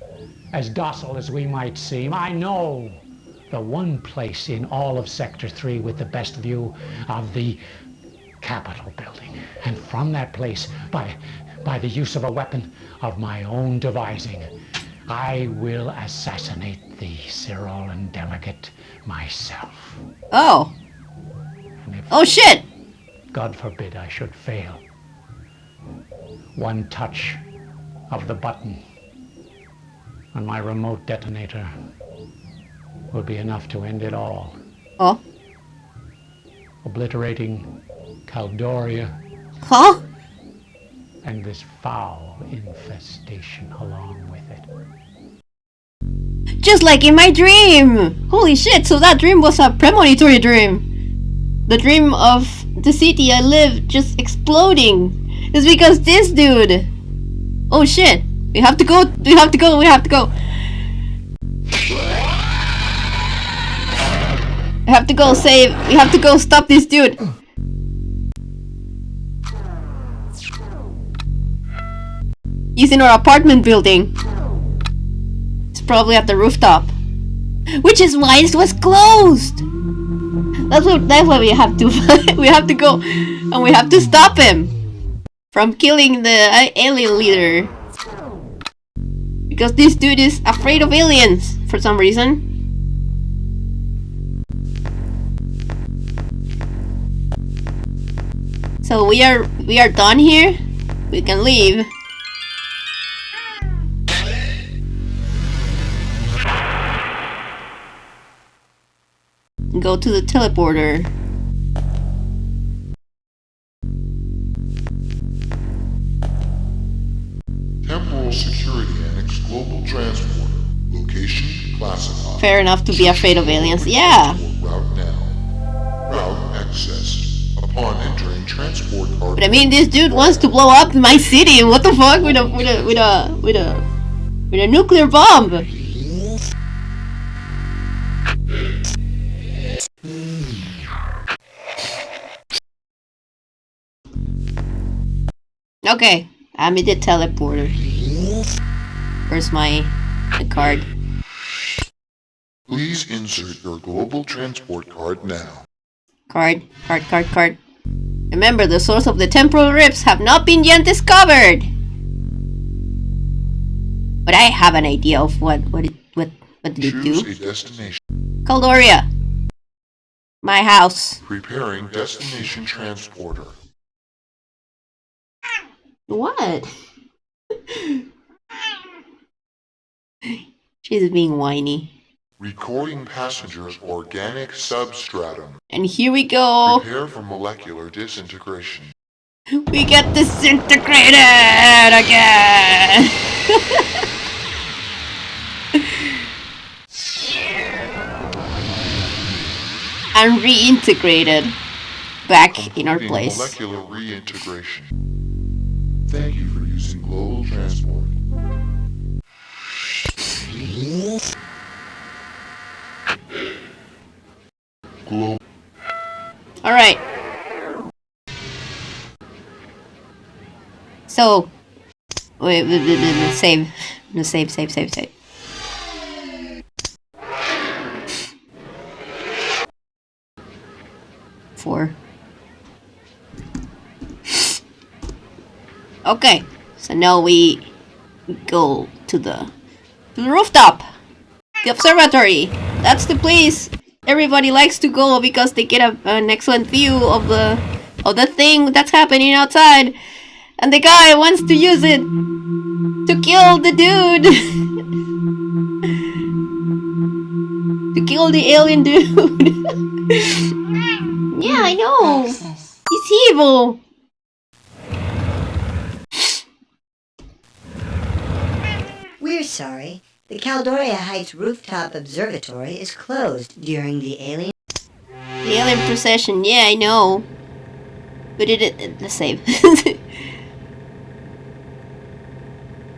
as docile as we might seem. I know the one place in all of Sector 3 with the best view of the Capitol building. And from that place, by the use of a weapon of my own devising, I will assassinate the Cyrillian delegate myself. Oh. Oh shit! God forbid I should fail. One touch of the button on my remote detonator will be enough to end it all. Oh. Obliterating Caldoria. Huh? And this foul infestation along with it. Just like in my dream! Holy shit, so that dream was a premonitory dream. The dream of the city I live just exploding. It's because this dude. Oh shit. We have to go. I have to go save. We have to go stop this dude. He's in our apartment building. It's probably at the rooftop. Which is why it was closed. That's why we have to we have to go and we have to stop him from killing the alien leader. Because this dude is afraid of aliens for some reason. So we are done here. We can leave. Go to the teleporter. Temporal Security Annex Global Transporter. Location classified. Fair enough to be afraid of aliens. Yeah. Route now. Route accessed. Upon entering transport card. But I mean, this dude wants to blow up my city. What the fuck with a nuclear bomb? Okay, I'm in the teleporter. Where's my card? Please insert your global transport card now. Card. Remember, the source of the temporal rifts have not been yet discovered. But I have an idea of what did it do? Choose a destination. Caldoria. My house. Preparing destination transporter. What? She's being whiny. Recording passengers organic substratum. And here we go. Prepare for molecular disintegration. We get disintegrated again. And reintegrated back in our place. Molecular reintegration. Thank you for using global transport. Global. All right. So, wait, save. No, save. 4. Okay, so now we go to the rooftop, the observatory. That's the place everybody likes to go because they get an excellent view of the thing that's happening outside, and the guy wants to use it to kill the dude, to kill the alien dude. Yeah, I know. He's evil. We're sorry. The Caldoria Heights Rooftop Observatory is closed during the alien procession. Yeah, I know. But let's save.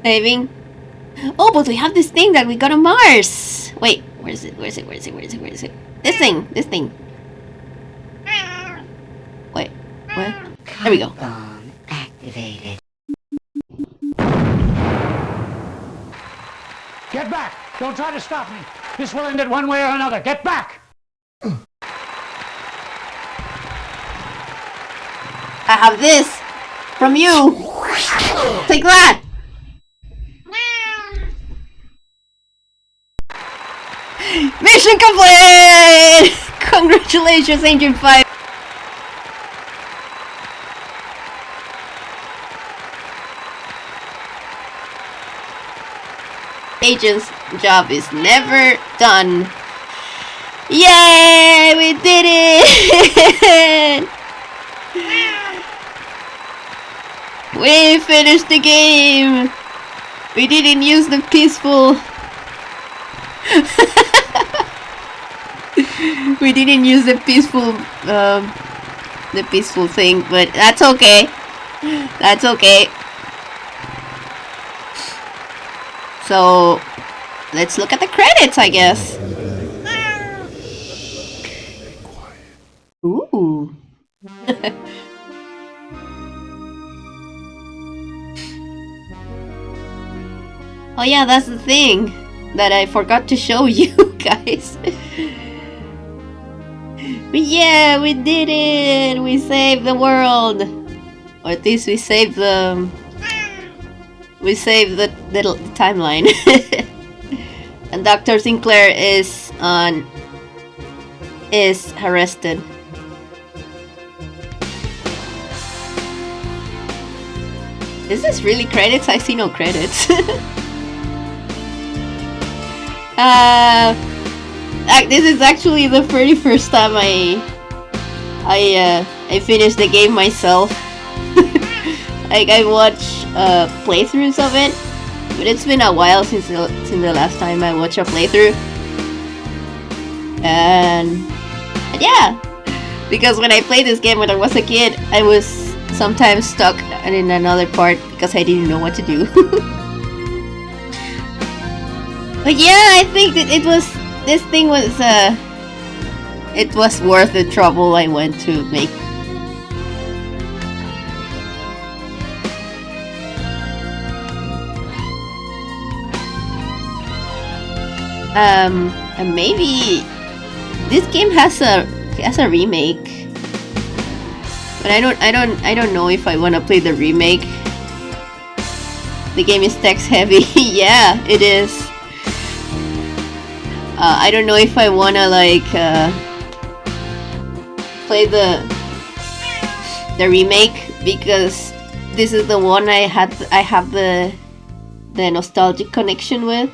Saving. Oh, but we have this thing that we got on Mars. Wait, where is it? This thing. Wait, what? There we go. bomb activated. Get back! Don't try to stop me! This will end it one way or another. Get back! I have this from you. Take that. Mission complete! Congratulations, Agent 5. Agent's job is never done. Yay! We did it! We finished the game! We didn't use the peaceful... we didn't use the peaceful thing, but that's okay. That's okay. So, let's look at the credits, I guess. Oh yeah, that's the thing that I forgot to show you guys. But yeah, we did it! We saved the world! Or at least we saved the little timeline. And Dr. Sinclair is arrested. Is this really credits? I see no credits. This is actually the very first time I finished the game myself. Like I watched playthroughs of it, but it's been a while since the last time I watched a playthrough. And yeah, because when I played this game when I was a kid, I was sometimes stuck in another part because I didn't know what to do. But yeah, I think that this thing was it was worth the trouble I went to make. And maybe this game has a remake, but I don't know if I want to play the remake. The game is text heavy. Yeah, it is. I don't know if I wanna like play the remake, because this is the one I have the nostalgic connection with.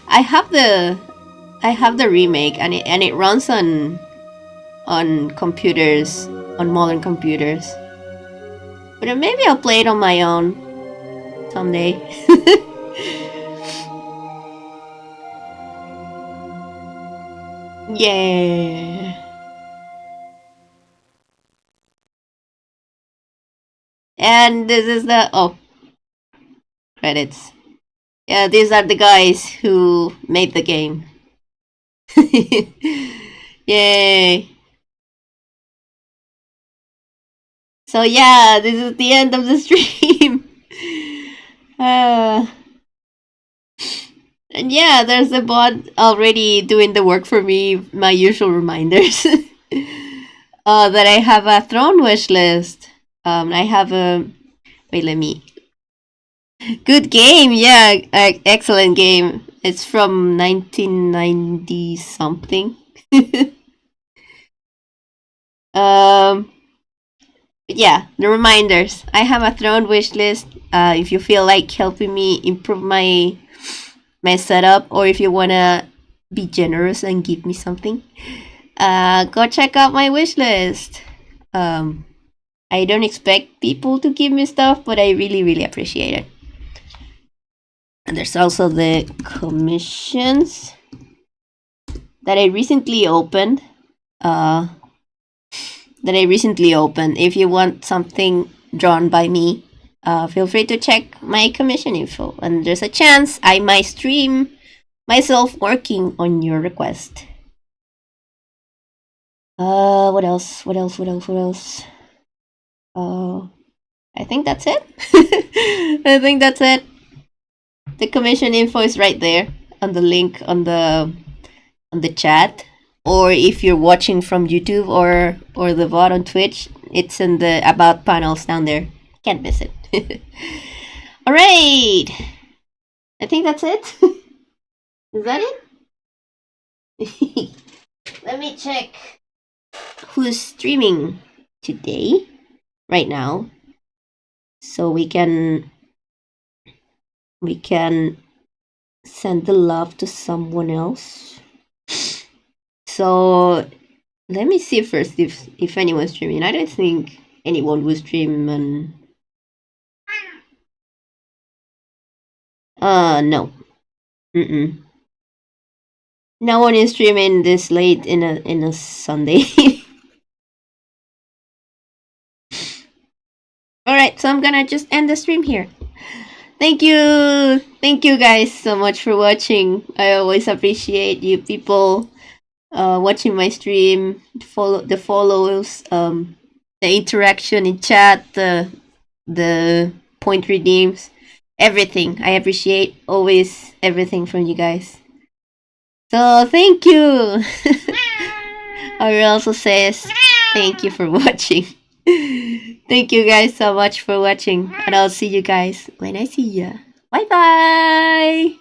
I have the remake, and it runs on computers, on modern computers. But maybe I'll play it on my own someday. Yeah. And this is the credits. Yeah, these are the guys who made the game. Yay. So yeah, this is the end of the stream. And yeah, there's a bot already doing the work for me, my usual reminders. That I have a Throne wish list. I have a... Wait, let me... Good game, yeah, excellent game. It's from 1990 something. But yeah, the reminders. I have a Throne wish list. If you feel like helping me improve my setup, or if you wanna be generous and give me something, go check out my wish list. I don't expect people to give me stuff, but I really appreciate it. And there's also the commissions that I recently opened. If you want something drawn by me, feel free to check my commission info, and there's a chance I might stream myself working on your request. What else? I think that's it. I think that's it. The commission info is right there on the link on the chat, or if you're watching from YouTube or the VOD on Twitch, it's in the about panels down there. Can't miss it. All right, I think that's it. Is that it? Let me check who's streaming today, right now, so we can send the love to someone else. So let me see first if anyone's streaming. I don't think anyone will stream. And no, no one is streaming this late in a Sunday. All right, so I'm gonna just end the stream here. Thank you guys so much for watching. I always appreciate you people watching my stream, the follows. the interaction in chat, the point redeems, everything. I appreciate always everything from you guys. So thank you. Ari also says thank you for watching. Thank you guys so much for watching, and I'll see you guys when I see ya. Bye bye.